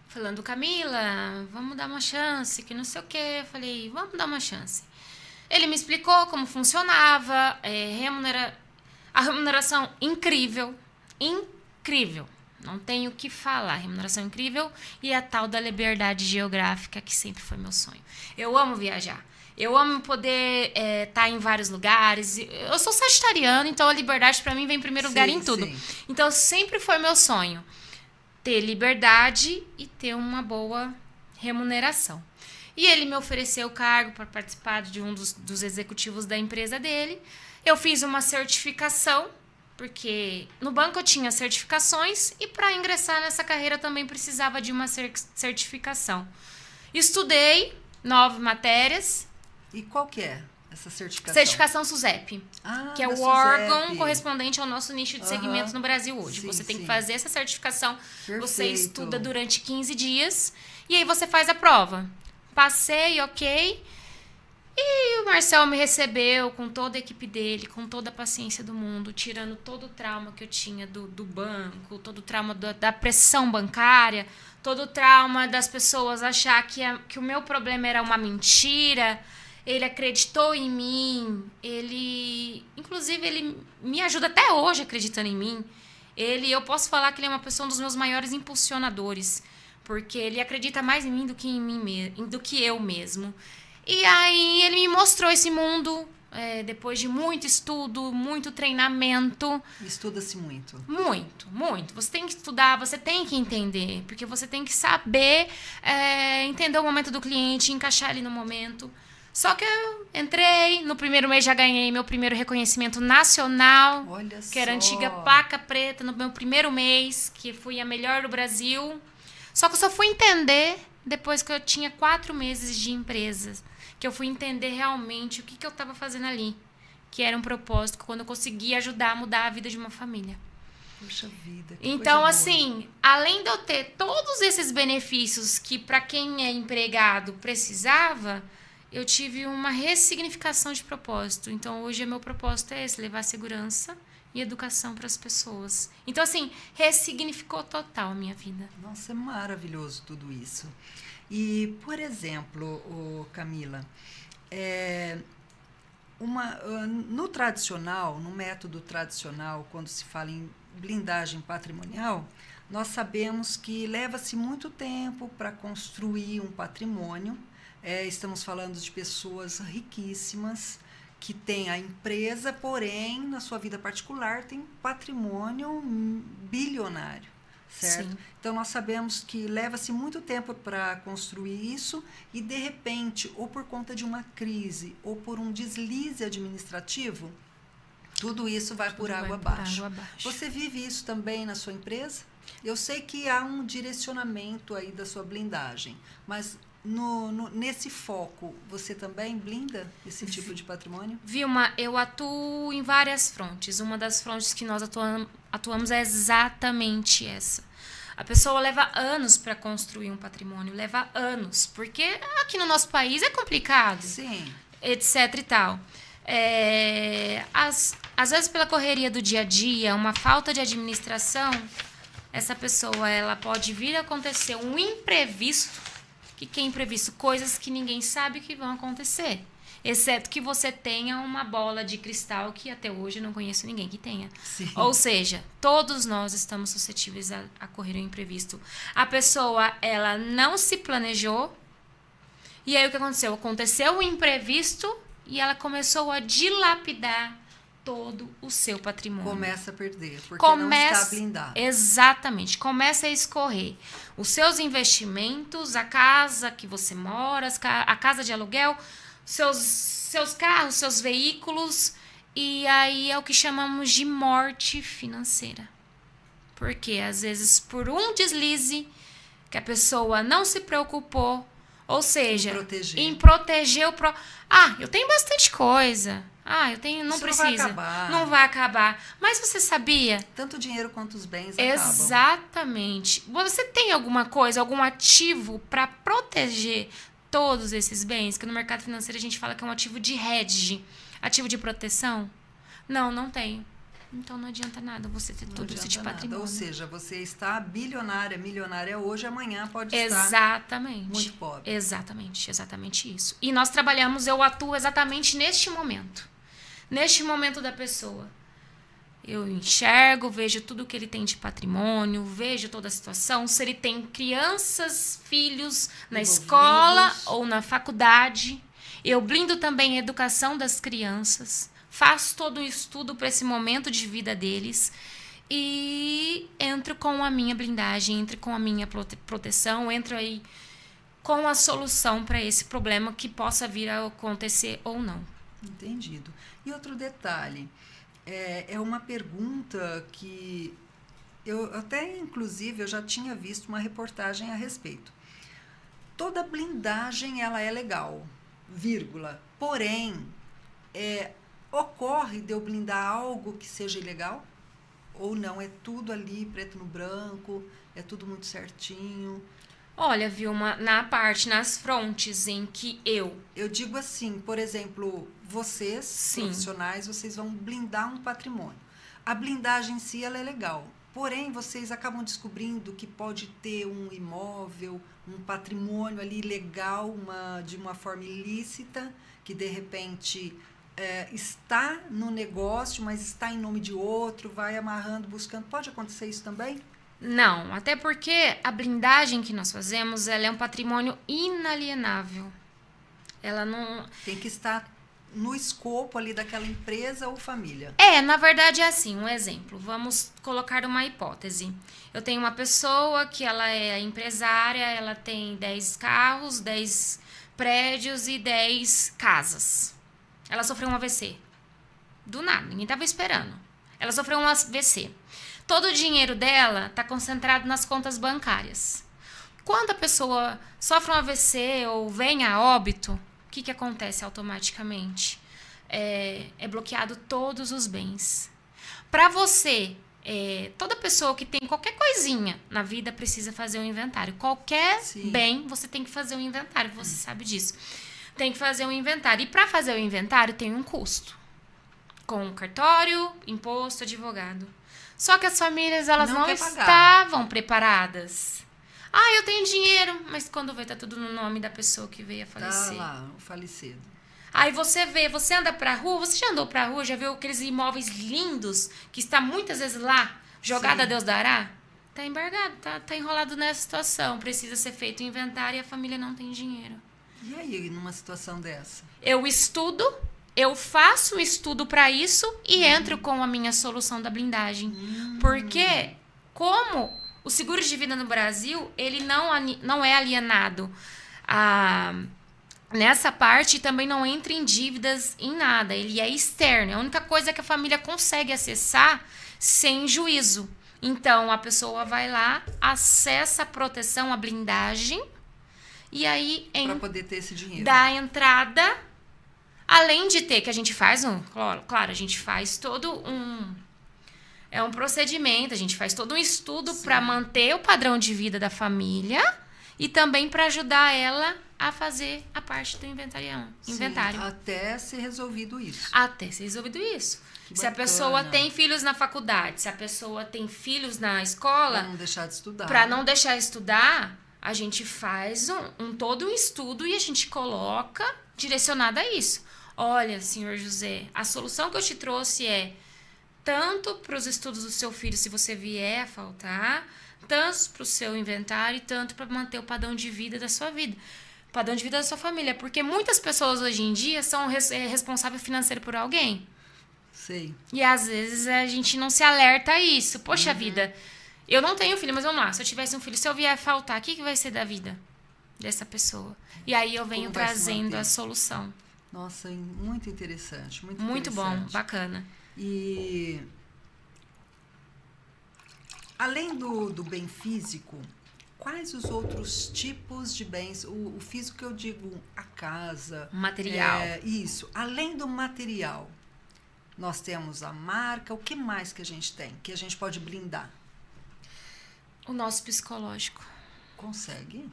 falando, Camila, vamos dar uma chance, que não sei o quê. Eu falei, vamos dar uma chance. Ele me explicou como funcionava, a remuneração incrível, não tenho o que falar, remuneração incrível e a tal da liberdade geográfica que sempre foi meu sonho. Eu amo viajar, eu amo poder estar em vários lugares, eu sou sagitariana, então a liberdade para mim vem em primeiro lugar em tudo. Sim. Então sempre foi meu sonho ter liberdade e ter uma boa remuneração. E ele me ofereceu o cargo para participar de um dos executivos da empresa dele. Eu fiz uma certificação, porque no banco eu tinha certificações e para ingressar nessa carreira também precisava de uma certificação. Estudei 9 matérias. E qual que é essa certificação? Certificação SUSEP, que é o órgão correspondente ao nosso nicho de segmentos no Brasil hoje. Sim, você tem que fazer essa certificação, perfeito. Você estuda durante 15 dias e aí você faz a prova. Passei, ok. E o Marcel me recebeu com toda a equipe dele, com toda a paciência do mundo, tirando todo o trauma que eu tinha do banco, todo o trauma da pressão bancária, todo o trauma das pessoas achar que o meu problema era uma mentira. Ele acreditou em mim, inclusive, ele me ajuda até hoje acreditando em mim. Eu posso falar que ele é uma pessoa, um dos meus maiores impulsionadores, porque ele acredita mais em mim do que em mim, do que eu mesmo. E aí ele me mostrou esse mundo, depois de muito estudo, muito treinamento. Estuda-se muito. Muito, muito. Você tem que estudar, você tem que entender, porque você tem que saber entender o momento do cliente, encaixar ele no momento. Só que eu entrei, no primeiro mês já ganhei meu primeiro reconhecimento nacional, olha que era a antiga placa preta, no meu primeiro mês, que fui a melhor do Brasil. Só que eu só fui entender depois que eu tinha 4 meses de empresa, que eu fui entender realmente o que eu estava fazendo ali, que era um propósito, quando eu conseguia ajudar a mudar a vida de uma família. Puxa vida, que então, coisa assim, boa. Além de eu ter todos esses benefícios que para quem é empregado precisava, eu tive uma ressignificação de propósito. Então, hoje, meu propósito é esse, levar segurança e educação para as pessoas. Então, assim, ressignificou total a minha vida. Nossa, é maravilhoso tudo isso. E, por exemplo, Camila, no tradicional, no método tradicional, quando se fala em blindagem patrimonial, nós sabemos que leva-se muito tempo para construir um patrimônio. Estamos falando de pessoas riquíssimas que têm a empresa, porém, na sua vida particular, tem patrimônio bilionário, certo? Sim. Então, nós sabemos que leva-se muito tempo para construir isso e, de repente, ou por conta de uma crise ou por um deslize administrativo, tudo isso vai por água abaixo. Você vive isso também na sua empresa? Eu sei que há um direcionamento aí da sua blindagem, mas nesse foco, você também blinda esse tipo de patrimônio? Vilma, eu atuo em várias frontes. Uma das frontes que nós atuamos é exatamente essa. A pessoa leva anos para construir um patrimônio, leva anos, porque aqui no nosso país é complicado. Sim. Etc e tal. Às vezes, pela correria do dia a dia, uma falta de administração, essa pessoa ela pode vir a acontecer um imprevisto. O que é imprevisto? Coisas que ninguém sabe que vão acontecer. Exceto que você tenha uma bola de cristal que até hoje eu não conheço ninguém que tenha. Sim. Ou seja, todos nós estamos suscetíveis a correr um imprevisto. A pessoa, ela não se planejou. E aí o que aconteceu? Aconteceu um imprevisto e ela começou a dilapidar todo o seu patrimônio. Começa a perder, porque não está blindado. Exatamente. Começa a escorrer. Os seus investimentos, a casa que você mora, a casa de aluguel, seus carros, seus veículos, e aí é o que chamamos de morte financeira. Porque às vezes por um deslize que a pessoa não se preocupou, ou seja, em proteger eu tenho bastante coisa. Eu tenho, não isso precisa. Não vai acabar. Mas você sabia? Tanto o dinheiro quanto os bens Exatamente. Acabam. Você tem alguma coisa, algum ativo para proteger todos esses bens? Que no mercado financeiro a gente fala que é um ativo de hedge, ativo de proteção? Não tenho. Então não adianta nada você ter tudo isso de patrimônio. Ou seja, você está bilionária, milionária hoje, amanhã pode estar muito pobre. Exatamente isso. E nós trabalhamos, eu atuo exatamente neste momento. Neste momento da pessoa. Eu enxergo, vejo tudo que ele tem de patrimônio, vejo toda a situação, se ele tem crianças, filhos na escola ou na faculdade. Eu blindo também a educação das crianças. Faço todo um estudo para esse momento de vida deles e entro com a minha blindagem, entro com a minha proteção, entro aí com a solução para esse problema que possa vir a acontecer ou não. Entendido. E outro detalhe, é uma pergunta que eu até, inclusive, eu já tinha visto uma reportagem a respeito. Toda blindagem, ela é legal, vírgula, porém, ocorre de eu blindar algo que seja ilegal? Ou não? É tudo ali, preto no branco, é tudo muito certinho? Olha, Vilma, nas frontes em que eu digo assim, por exemplo, vocês, Sim. profissionais, vocês vão blindar um patrimônio. A blindagem em si, ela é legal. Porém, vocês acabam descobrindo que pode ter um imóvel, um patrimônio ali legal, de uma forma ilícita, que de repente está no negócio, mas está em nome de outro, vai amarrando, buscando. Pode acontecer isso também? Não, até porque a blindagem que nós fazemos, ela é um patrimônio inalienável. Ela não... Tem que estar no escopo ali daquela empresa ou família. Na verdade é assim, um exemplo. Vamos colocar uma hipótese. Eu tenho uma pessoa que ela é empresária, ela tem 10 carros, 10 prédios e 10 casas. Ela sofreu um AVC. Do nada, ninguém estava esperando. Ela sofreu um AVC. Todo o dinheiro dela está concentrado nas contas bancárias. Quando a pessoa sofre um AVC ou vem a óbito, o que acontece automaticamente? É bloqueado todos os bens. Para você, toda pessoa que tem qualquer coisinha na vida precisa fazer um inventário. Qualquer Sim. bem, você tem que fazer um inventário, você sabe disso. Tem que fazer um inventário. E para fazer o inventário tem um custo. Com cartório, imposto, advogado. Só que as famílias, elas não estavam preparadas. Eu tenho dinheiro, mas quando vê, tá tudo no nome da pessoa que veio a falecer. Tá lá, o falecido. Aí você anda pra rua, você já andou pra rua, já viu aqueles imóveis lindos, que está muitas vezes lá, jogado a Deus dará? Tá embargado, tá enrolado nessa situação. Precisa ser feito o inventário e a família não tem dinheiro. E aí, numa situação dessa? Eu faço um estudo para isso e entro com a minha solução da blindagem. Porque, como o seguro de vida no Brasil, ele não é alienado nessa parte, também não entra em dívidas em nada. Ele é externo. É a única coisa que a família consegue acessar sem juízo. Então, a pessoa vai lá, acessa a proteção, a blindagem, E aí... Para poder ter esse dinheiro. Da entrada, além de ter, que a gente faz claro, a gente faz todo um procedimento, a gente faz todo um estudo para manter o padrão de vida da família e também para ajudar ela a fazer a parte do inventário. Até ser resolvido isso. Se a pessoa tem filhos na faculdade, se a pessoa tem filhos na escola... Para não deixar de estudar. Para não deixar de estudar, a gente faz todo um estudo e a gente coloca direcionado a isso. Olha, senhor José, a solução que eu te trouxe é tanto para os estudos do seu filho, se você vier a faltar, tanto para o seu inventário e tanto para manter o padrão de vida da sua vida. Padrão de vida da sua família. Porque muitas pessoas hoje em dia são responsáveis financeiro por alguém. Sei. E às vezes a gente não se alerta a isso. Poxa vida, eu não tenho filho, mas vamos lá. Se eu tivesse um filho, se eu vier a faltar, o que vai ser da vida dessa pessoa? E aí eu venho trazendo a solução. Nossa, muito interessante. Muito bom, bacana. E além do bem físico, quais os outros tipos de bens? O físico que eu digo, a casa. Material. Isso. Além do material, nós temos a marca. O que mais que a gente tem? Que a gente pode blindar? O nosso psicológico. Consegue?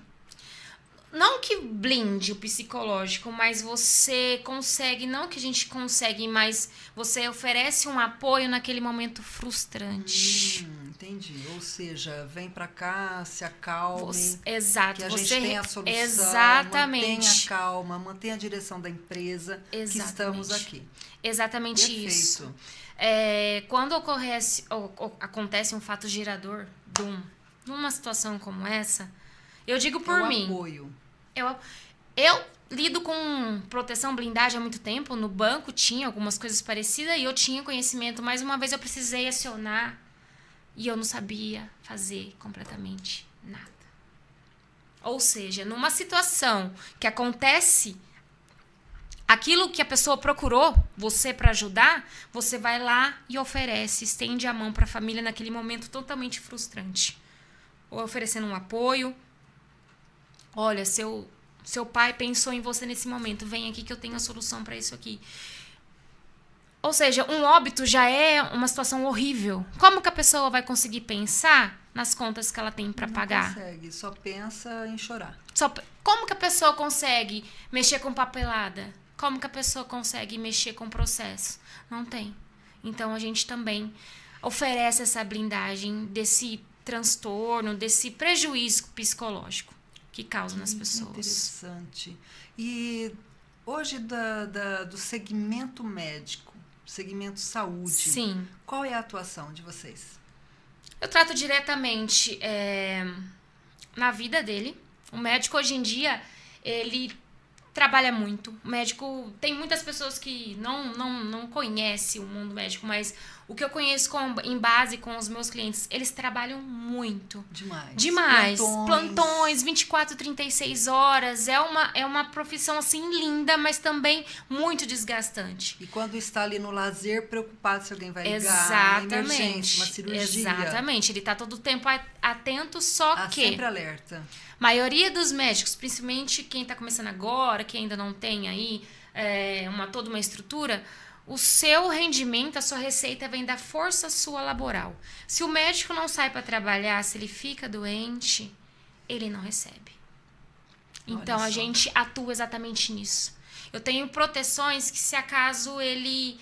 Não que blinde o psicológico, mas você consegue, não que a gente consegue, mas você oferece um apoio naquele momento frustrante. Entendi. Ou seja, vem pra cá, se acalme. Exato. Que a gente tem a solução. Exatamente. Mantenha a calma, mantenha a direção da empresa. Exatamente. Que estamos aqui. Exatamente. Perfeito. Isso. Quando acontece um fato gerador numa situação como essa, eu digo por mim. Apoio. Eu lido com proteção, blindagem há muito tempo. No banco tinha algumas coisas parecidas e eu tinha conhecimento. Mais uma vez eu precisei acionar e eu não sabia fazer completamente nada. Ou seja, numa situação que acontece aquilo que a pessoa procurou você para ajudar, você vai lá e oferece, estende a mão para a família naquele momento totalmente frustrante. Ou oferecendo um apoio. Olha, seu pai pensou em você nesse momento. Vem aqui que eu tenho a solução para isso aqui. Ou seja, um óbito já é uma situação horrível. Como que a pessoa vai conseguir pensar nas contas que ela tem para pagar? Não consegue, só pensa em chorar. Como que a pessoa consegue mexer com papelada? Como que a pessoa consegue mexer com processo? Não tem. Então, a gente também oferece essa blindagem desse transtorno, desse prejuízo psicológico que causa nas pessoas. Interessante. E hoje do segmento médico, segmento saúde, sim, qual é a atuação de vocês? Eu trato diretamente na vida dele. O médico hoje em dia, ele trabalha muito. O médico, tem muitas pessoas que não conhecem o mundo médico, mas o que eu conheço em base com os meus clientes, eles trabalham muito. Demais. Plantões 24, 36 horas. É uma profissão, assim, linda, mas também muito desgastante. E quando está ali no lazer, preocupado se alguém vai ligar, exatamente, uma emergência, uma cirurgia. Exatamente. Ele está todo o tempo atento, só que... sempre alerta. Maioria dos médicos, principalmente quem está começando agora, que ainda não tem aí toda uma estrutura, o seu rendimento, a sua receita vem da força sua laboral. Se o médico não sai para trabalhar, se ele fica doente, ele não recebe. Então, a gente atua exatamente nisso. Eu tenho proteções que, se acaso ele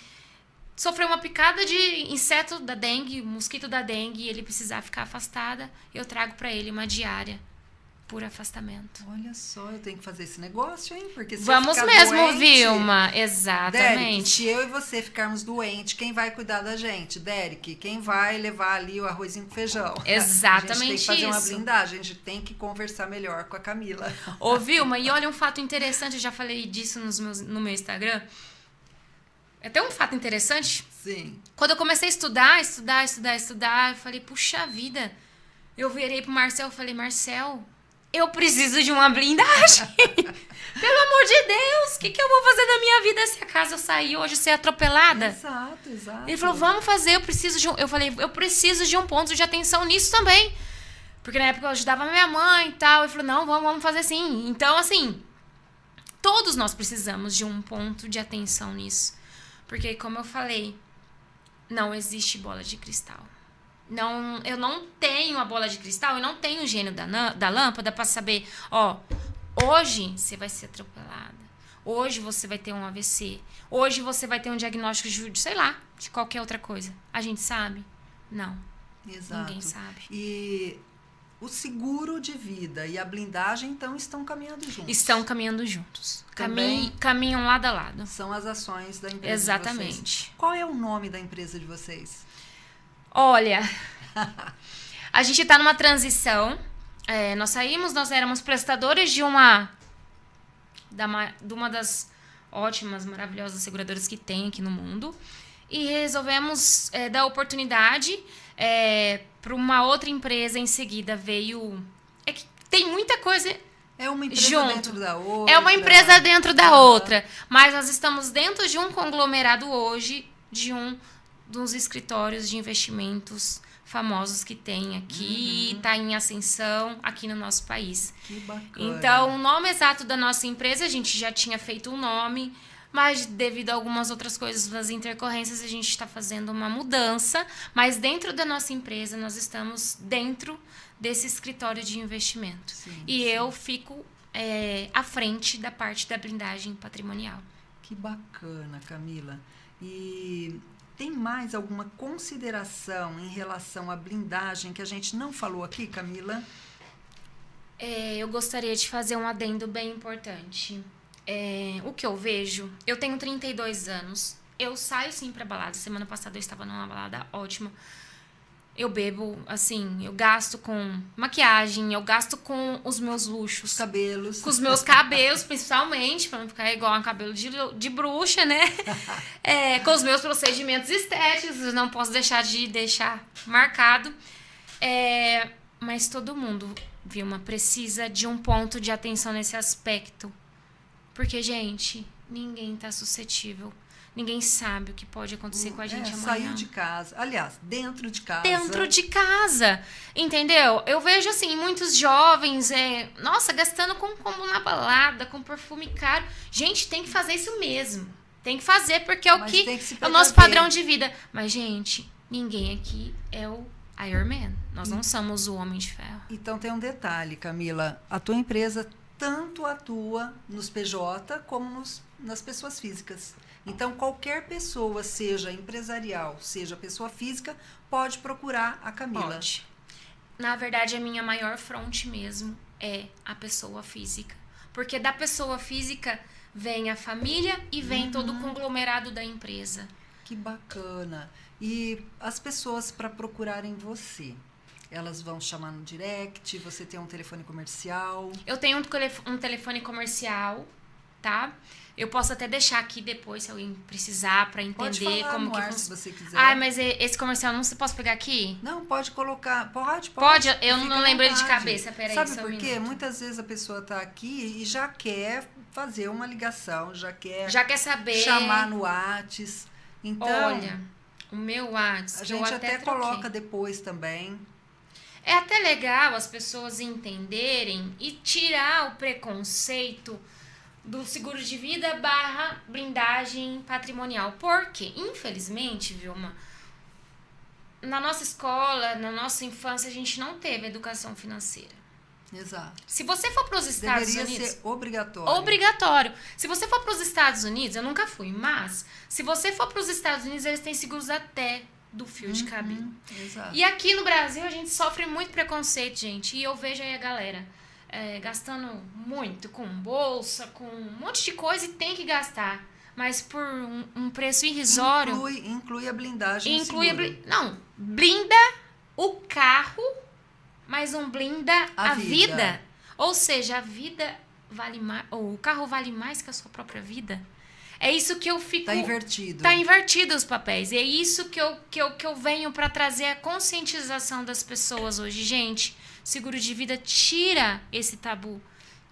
sofreu uma picada de inseto da dengue, mosquito da dengue, e ele precisar ficar afastada, eu trago para ele uma diária por afastamento. Olha só, eu tenho que fazer esse negócio, hein? Porque se vamos eu mesmo, doente, Vilma. Exatamente. Derek, se eu e você ficarmos doentes, quem vai cuidar da gente? Derek, quem vai levar ali o arrozinho com feijão? Exatamente. A gente tem que fazer uma blindagem, a gente tem que conversar melhor com a Camila. Ô, Vilma, e olha um fato interessante, eu já falei disso no meu Instagram. É até um fato interessante. Sim. Quando eu comecei a estudar, eu falei, puxa vida. Eu virei pro Marcel e falei, Marcel, eu preciso de uma blindagem. Pelo amor de Deus, o que eu vou fazer da minha vida se acaso eu sair hoje ser atropelada? Exato. Ele falou, vamos fazer, eu falei, eu preciso de um ponto de atenção nisso também. Porque na época eu ajudava minha mãe e tal. E falou, não, vamos fazer assim. Então, assim, todos nós precisamos de um ponto de atenção nisso. Porque, como eu falei, não existe bola de cristal. Não, eu não tenho a bola de cristal, eu não tenho o gênio da lâmpada para saber, hoje você vai ser atropelada. Hoje você vai ter um AVC. Hoje você vai ter um diagnóstico de qualquer outra coisa. A gente sabe? Não. Exato. Ninguém sabe. E o seguro de vida e a blindagem, então, estão caminhando juntos. Estão caminhando juntos. Também Caminham lado a lado. São as ações da empresa Exatamente. de vocês. Qual é o nome da empresa de vocês? Olha, a gente está numa transição. Nós éramos prestadores de uma das ótimas, maravilhosas seguradoras que tem aqui no mundo. E resolvemos dar oportunidade para uma outra empresa em seguida. Veio... É que tem muita coisa É uma empresa dentro da outra. É uma empresa dentro da outra. Mas nós estamos dentro de um conglomerado hoje de dos escritórios de investimentos famosos que tem aqui, está em ascensão aqui no nosso país. Que bacana. Então, o nome exato da nossa empresa, a gente já tinha feito um nome, mas devido a algumas outras coisas, das intercorrências, a gente está fazendo uma mudança. Mas dentro da nossa empresa, nós estamos dentro desse escritório de investimento. Sim, e eu fico à frente da parte da blindagem patrimonial. Que bacana, Camila. E tem mais alguma consideração em relação à blindagem que a gente não falou aqui, Camila? Eu gostaria de fazer um adendo bem importante. O que eu vejo, eu tenho 32 anos, eu saio sim pra balada. Semana passada eu estava numa balada ótima. Eu bebo, assim, eu gasto com maquiagem, eu gasto com os meus luxos. Cabelos. Com os meus cabelos, principalmente, pra não ficar igual um cabelo de bruxa, né? Com os meus procedimentos estéticos, eu não posso deixar de deixar marcado. Mas todo mundo, Vilma, precisa de um ponto de atenção nesse aspecto. Porque, gente, ninguém tá suscetível. Ninguém sabe o que pode acontecer com a gente amanhã. Saiu de casa. Aliás, dentro de casa. Dentro de casa. Entendeu? Eu vejo, assim, muitos jovens, gastando com na balada, com perfume caro. Gente, tem que fazer isso mesmo. Tem que fazer, porque é o nosso padrão de vida. Mas, gente, ninguém aqui é o Iron Man. Nós não somos o Homem de Ferro. Então, tem um detalhe, Camila. A tua empresa tanto atua nos PJ como nas pessoas físicas. Então, qualquer pessoa, seja empresarial, seja pessoa física, pode procurar a Camila. Pode. Na verdade, a minha maior fronte mesmo é a pessoa física. Porque da pessoa física vem a família e vem todo o conglomerado da empresa. Que bacana. E as pessoas, para procurarem você, elas vão chamar no direct? Você tem um telefone comercial? Eu tenho um telefone comercial, tá? Eu posso até deixar aqui depois, se alguém precisar, para entender pode falar como no que ar, funciona. se você quiser. Mas esse comercial não se posso pegar aqui? Não, pode colocar. Pode. Eu não lembro de cabeça, peraí. Sabe por quê? Muitas vezes a pessoa está aqui e já quer fazer uma ligação, já quer saber. Chamar no Whats. Então, olha, o meu Whats, a gente até coloca depois também. É até legal as pessoas entenderem e tirar o preconceito do seguro de vida / blindagem patrimonial. Porque, infelizmente, Vilma, na nossa escola, na nossa infância, a gente não teve educação financeira. Exato. Se você for para os Estados Unidos... Deveria ser obrigatório. Obrigatório. Se você for para os Estados Unidos, eu nunca fui, mas se você for para os Estados Unidos, eles têm seguros até do fio de cabelo. Exato. E aqui no Brasil, a gente sofre muito preconceito, gente. E eu vejo aí a galera gastando muito com bolsa, com um monte de coisa e tem que gastar. Mas por um preço irrisório... Inclui a blindagem. Não, blinda o carro, mas não blinda a vida. Ou seja, a vida vale mais... Ou o carro vale mais que a sua própria vida. É isso que eu fico... Tá invertido. Tá invertido os papéis. E é isso que eu venho para trazer a conscientização das pessoas hoje. Gente, seguro de vida tira esse tabu.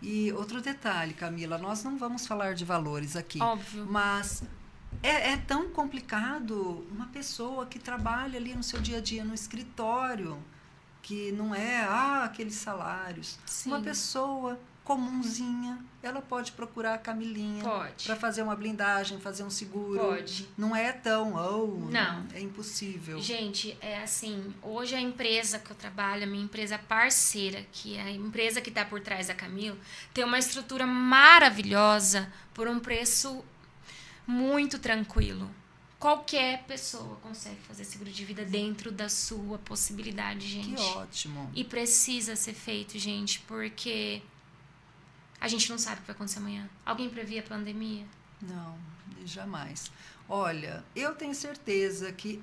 E outro detalhe, Camila, nós não vamos falar de valores aqui. Óbvio. Mas é tão complicado uma pessoa que trabalha ali no seu dia a dia, no escritório, que não é aqueles salários. Sim. Uma pessoa comunzinha, ela pode procurar a Camilinha para fazer uma blindagem, fazer um seguro. Pode. Não é tão, não, é impossível. Gente, é assim, hoje a empresa que eu trabalho, a minha empresa parceira, que é a empresa que está por trás da Camil, tem uma estrutura maravilhosa por um preço muito tranquilo. Qualquer pessoa consegue fazer seguro de vida dentro da sua possibilidade, gente. Que ótimo. E precisa ser feito, gente, porque a gente não sabe o que vai acontecer amanhã. Alguém previa a pandemia? Não, jamais. Olha, eu tenho certeza que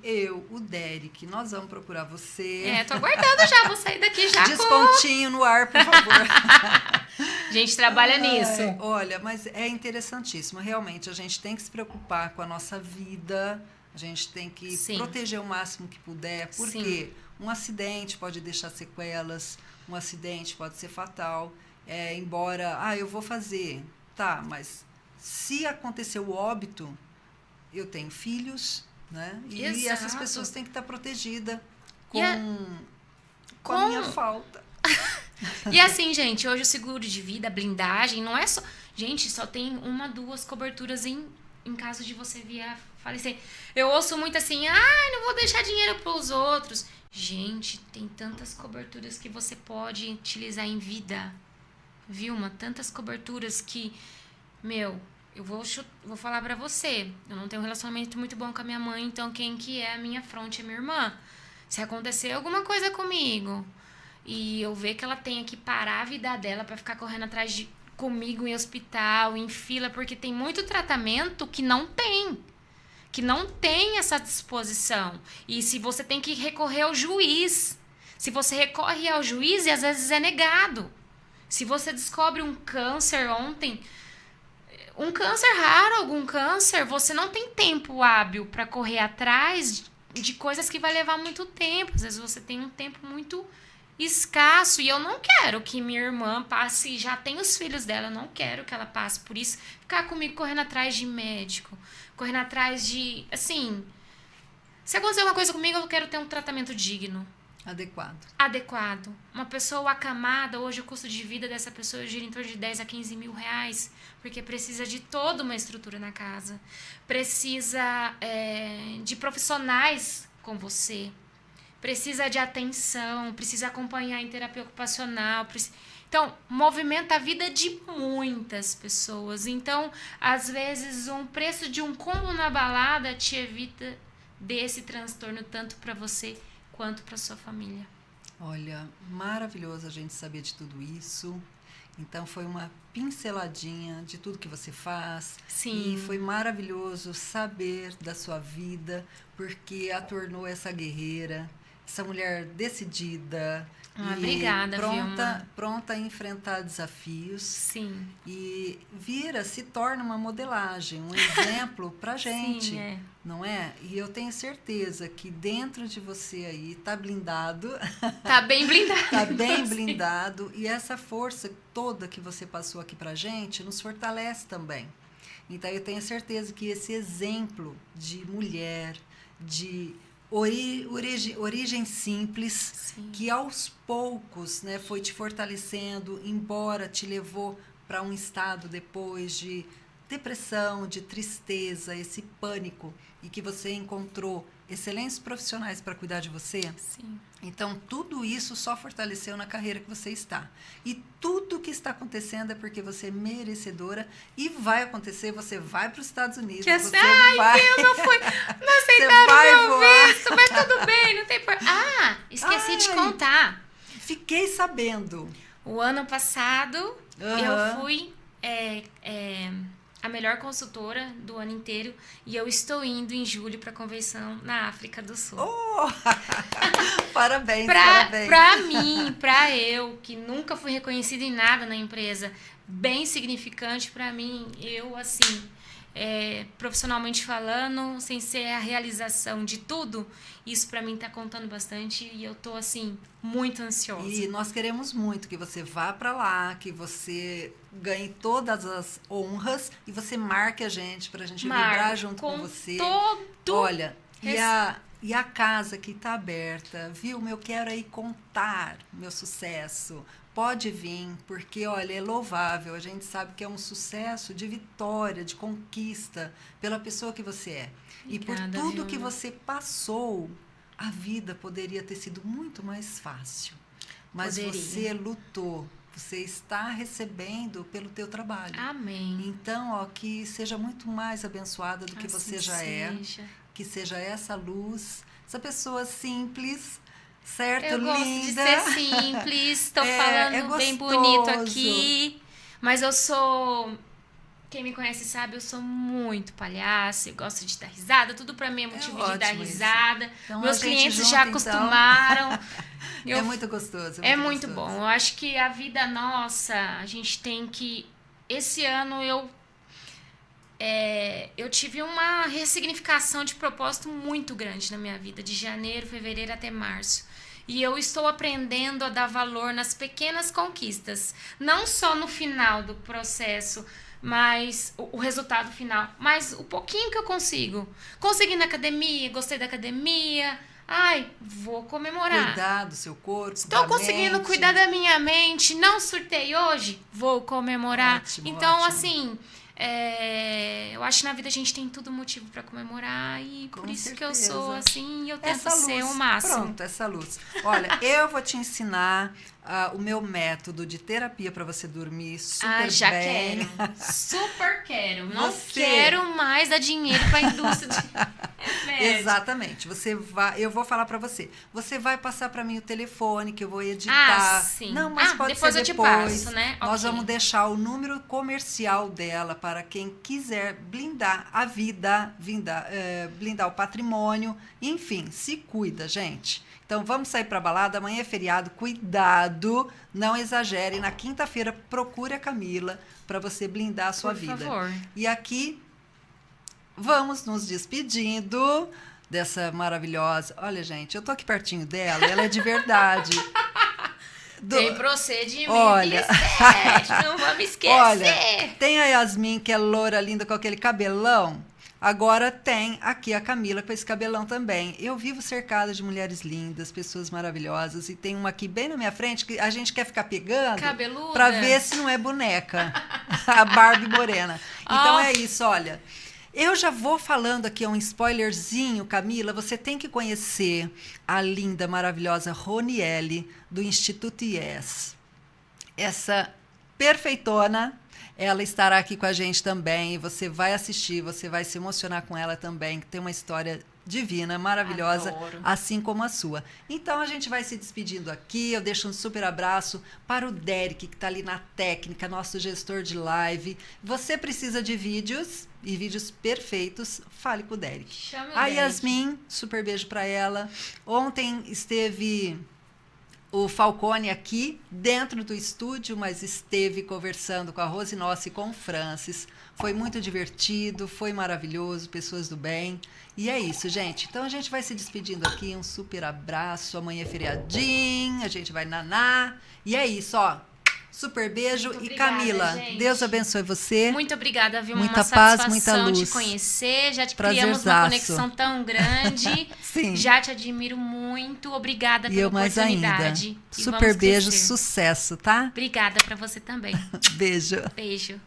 o Derek, nós vamos procurar você. Tô aguardando já, vou sair daqui já. Descontinho no ar, por favor. A gente trabalha nisso. Olha, mas é interessantíssimo. Realmente, a gente tem que se preocupar com a nossa vida. A gente tem que proteger o máximo que puder. Porque um acidente pode deixar sequelas. Um acidente pode ser fatal. Embora, eu vou fazer. Tá, mas se acontecer o óbito, eu tenho filhos, né? E essas pessoas têm que estar protegidas com a minha falta. E assim, gente, hoje o seguro de vida, a blindagem, não é só... Gente, só tem 1, 2 coberturas em caso de você vir a falecer. Eu ouço muito assim, não vou deixar dinheiro para os outros. Gente, tem tantas coberturas que você pode utilizar em vida. Vilma, tantas coberturas que... eu vou falar pra você. Eu não tenho um relacionamento muito bom com a minha mãe, então quem que é a minha fronte é minha irmã. Se acontecer alguma coisa comigo e eu ver que ela tem que parar a vida dela pra ficar correndo atrás comigo em hospital, em fila, porque tem muito tratamento que não tem essa disposição. E se você tem que recorrer ao juiz, se você recorre ao juiz e às vezes é negado. Se você descobre um câncer ontem, um câncer raro, algum câncer, você não tem tempo hábil para correr atrás de coisas que vai levar muito tempo. Às vezes você tem um tempo muito escasso e eu não quero que minha irmã passe, já tem os filhos dela, eu não quero que ela passe por isso, ficar comigo correndo atrás de médico, correndo atrás de, assim, se acontecer uma coisa comigo, eu quero ter um tratamento digno. Adequado. Uma pessoa acamada, hoje o custo de vida dessa pessoa gira em torno de 10 a 15 mil reais, porque precisa de toda uma estrutura na casa. Precisa de profissionais com você. Precisa de atenção, precisa acompanhar em terapia ocupacional. Então, movimenta a vida de muitas pessoas. Então, às vezes, um preço de um combo na balada te evita desse transtorno tanto para você quanto para sua família. Olha, maravilhoso a gente saber de tudo isso. Então, foi uma pinceladinha de tudo que você faz. Sim. E foi maravilhoso saber da sua vida, porque a tornou essa guerreira, essa mulher decidida. Obrigada, Vilma. Pronta a enfrentar desafios. Sim. E se torna uma modelagem, um exemplo pra gente. Sim, não é? E eu tenho certeza que dentro de você aí tá blindado. Tá bem blindado. Tá bem blindado. E essa força toda que você passou aqui pra gente nos fortalece também. Então eu tenho certeza que esse exemplo de mulher, de origem simples, sim, que aos poucos, né, foi te fortalecendo, embora te levou para um estado depois de depressão, de tristeza, esse pânico, e que você encontrou excelentes profissionais para cuidar de você. Sim. Então, tudo isso só fortaleceu na carreira que você está. E tudo que está acontecendo é porque você é merecedora e vai acontecer, você vai para os Estados Unidos. Que você vai... eu fui... Não aceitaram meu visto, mas tudo bem, não tem por... esqueci de contar. Fiquei sabendo. O ano passado, eu fui... a melhor consultora do ano inteiro e eu estou indo em julho para a convenção na África do Sul. Parabéns, parabéns. Para mim, para eu, que nunca fui reconhecida em nada na empresa, bem significante para mim, eu assim, profissionalmente falando, sem ser a realização de tudo, isso para mim tá contando bastante e eu tô assim, muito ansiosa. E nós queremos muito que você vá para lá, que você ganhe todas as honras e você marque a gente pra gente vibrar junto com você. Todo Olha, E a casa que está aberta, Vilma, eu quero aí contar meu sucesso. Pode vir, porque, olha, é louvável. A gente sabe que é um sucesso de vitória, de conquista pela pessoa que você é. Obrigada, e por tudo Vilma. Que você passou, a vida poderia ter sido muito mais fácil. Mas você lutou. Você está recebendo pelo teu trabalho. Amém. Então, ó, que seja muito mais abençoada do que você já é. Que seja essa luz, essa pessoa simples, certo? Eu linda. Gosto de ser simples, estou falando bem bonito aqui, mas eu sou... Quem me conhece sabe, eu sou muito palhaça, eu gosto de dar risada, tudo pra mim é motivo de dar risada. Então, meus clientes já acostumaram. É muito gostoso. É muito bom. Eu acho que a vida nossa, a gente tem que... Esse ano eu tive uma ressignificação de propósito muito grande na minha vida, de janeiro, fevereiro até março. E eu estou aprendendo a dar valor nas pequenas conquistas, não só no final do processo, mas o resultado final, mas o pouquinho que eu consigo. Consegui na academia, gostei da academia, ai, vou comemorar. Cuidar do seu corpo, estou conseguindo cuidar da minha mente, não surtei hoje, vou comemorar. Ótimo, então, ótimo. assim... eu acho que na vida a gente tem tudo motivo para comemorar e por isso que eu sou assim e eu tento ser o máximo. Pronto, essa luz. Olha, eu vou te ensinar o meu método de terapia para você dormir super bem. Já quero. Super quero. Não quero mais dar dinheiro para a indústria de remédio. Exatamente. Eu vou falar para você. Você vai passar para mim o telefone que eu vou editar. Sim. Não, mas pode depois ser eu depois. Te passo, né? Nós vamos deixar o número comercial dela para quem quiser blindar a vida, blindar o patrimônio. Enfim, se cuida, gente. Então, vamos sair para balada. Amanhã é feriado. Cuidado, não exagere. Na quinta-feira, procure a Camila para você blindar a sua vida. Por favor. E aqui, vamos nos despedindo dessa maravilhosa... Olha, gente, eu tô aqui pertinho dela. Ela é de verdade. Tem procedimento não vamos esquecer. Olha, tem a Yasmin, que é loura, linda, com aquele cabelão. Agora tem aqui a Camila com esse cabelão também. Eu vivo cercada de mulheres lindas, pessoas maravilhosas. E tem uma aqui bem na minha frente que a gente quer ficar pegando para ver se não é boneca. A Barbie morena. Então é isso, olha. Eu já vou falando aqui um spoilerzinho, Camila. Você tem que conhecer a linda, maravilhosa Roniele, do Instituto IES. Essa perfeitona... Ela estará aqui com a gente também, e você vai assistir, você vai se emocionar com ela também, que tem uma história divina, maravilhosa, Adoro. Assim como a sua. Então, a gente vai se despedindo aqui, eu deixo um super abraço para o Derek, que está ali na técnica, nosso gestor de live. Você precisa de vídeos, e vídeos perfeitos, fale com o Derek. Chame o Derek. Yasmin, super beijo para ela. Ontem esteve... o Falcone aqui dentro do estúdio, mas esteve conversando com a Rosinossi e com o Francis. Foi muito divertido, foi maravilhoso, pessoas do bem. E é isso, gente. Então a gente vai se despedindo aqui. Um super abraço. Amanhã é feriadinho, a gente vai naná. E é isso, ó. Super beijo. Muito obrigada, e Camila, gente. Deus abençoe você. Muito obrigada, viu? Muita uma paz, satisfação muita luz. te conhecer. Já te Prazerzaço. criamos uma conexão tão grande. Sim. Já te admiro muito. Obrigada pela eu mais oportunidade. Ainda. Super beijo, sucesso, tá? Obrigada para você também. Beijo. Beijo.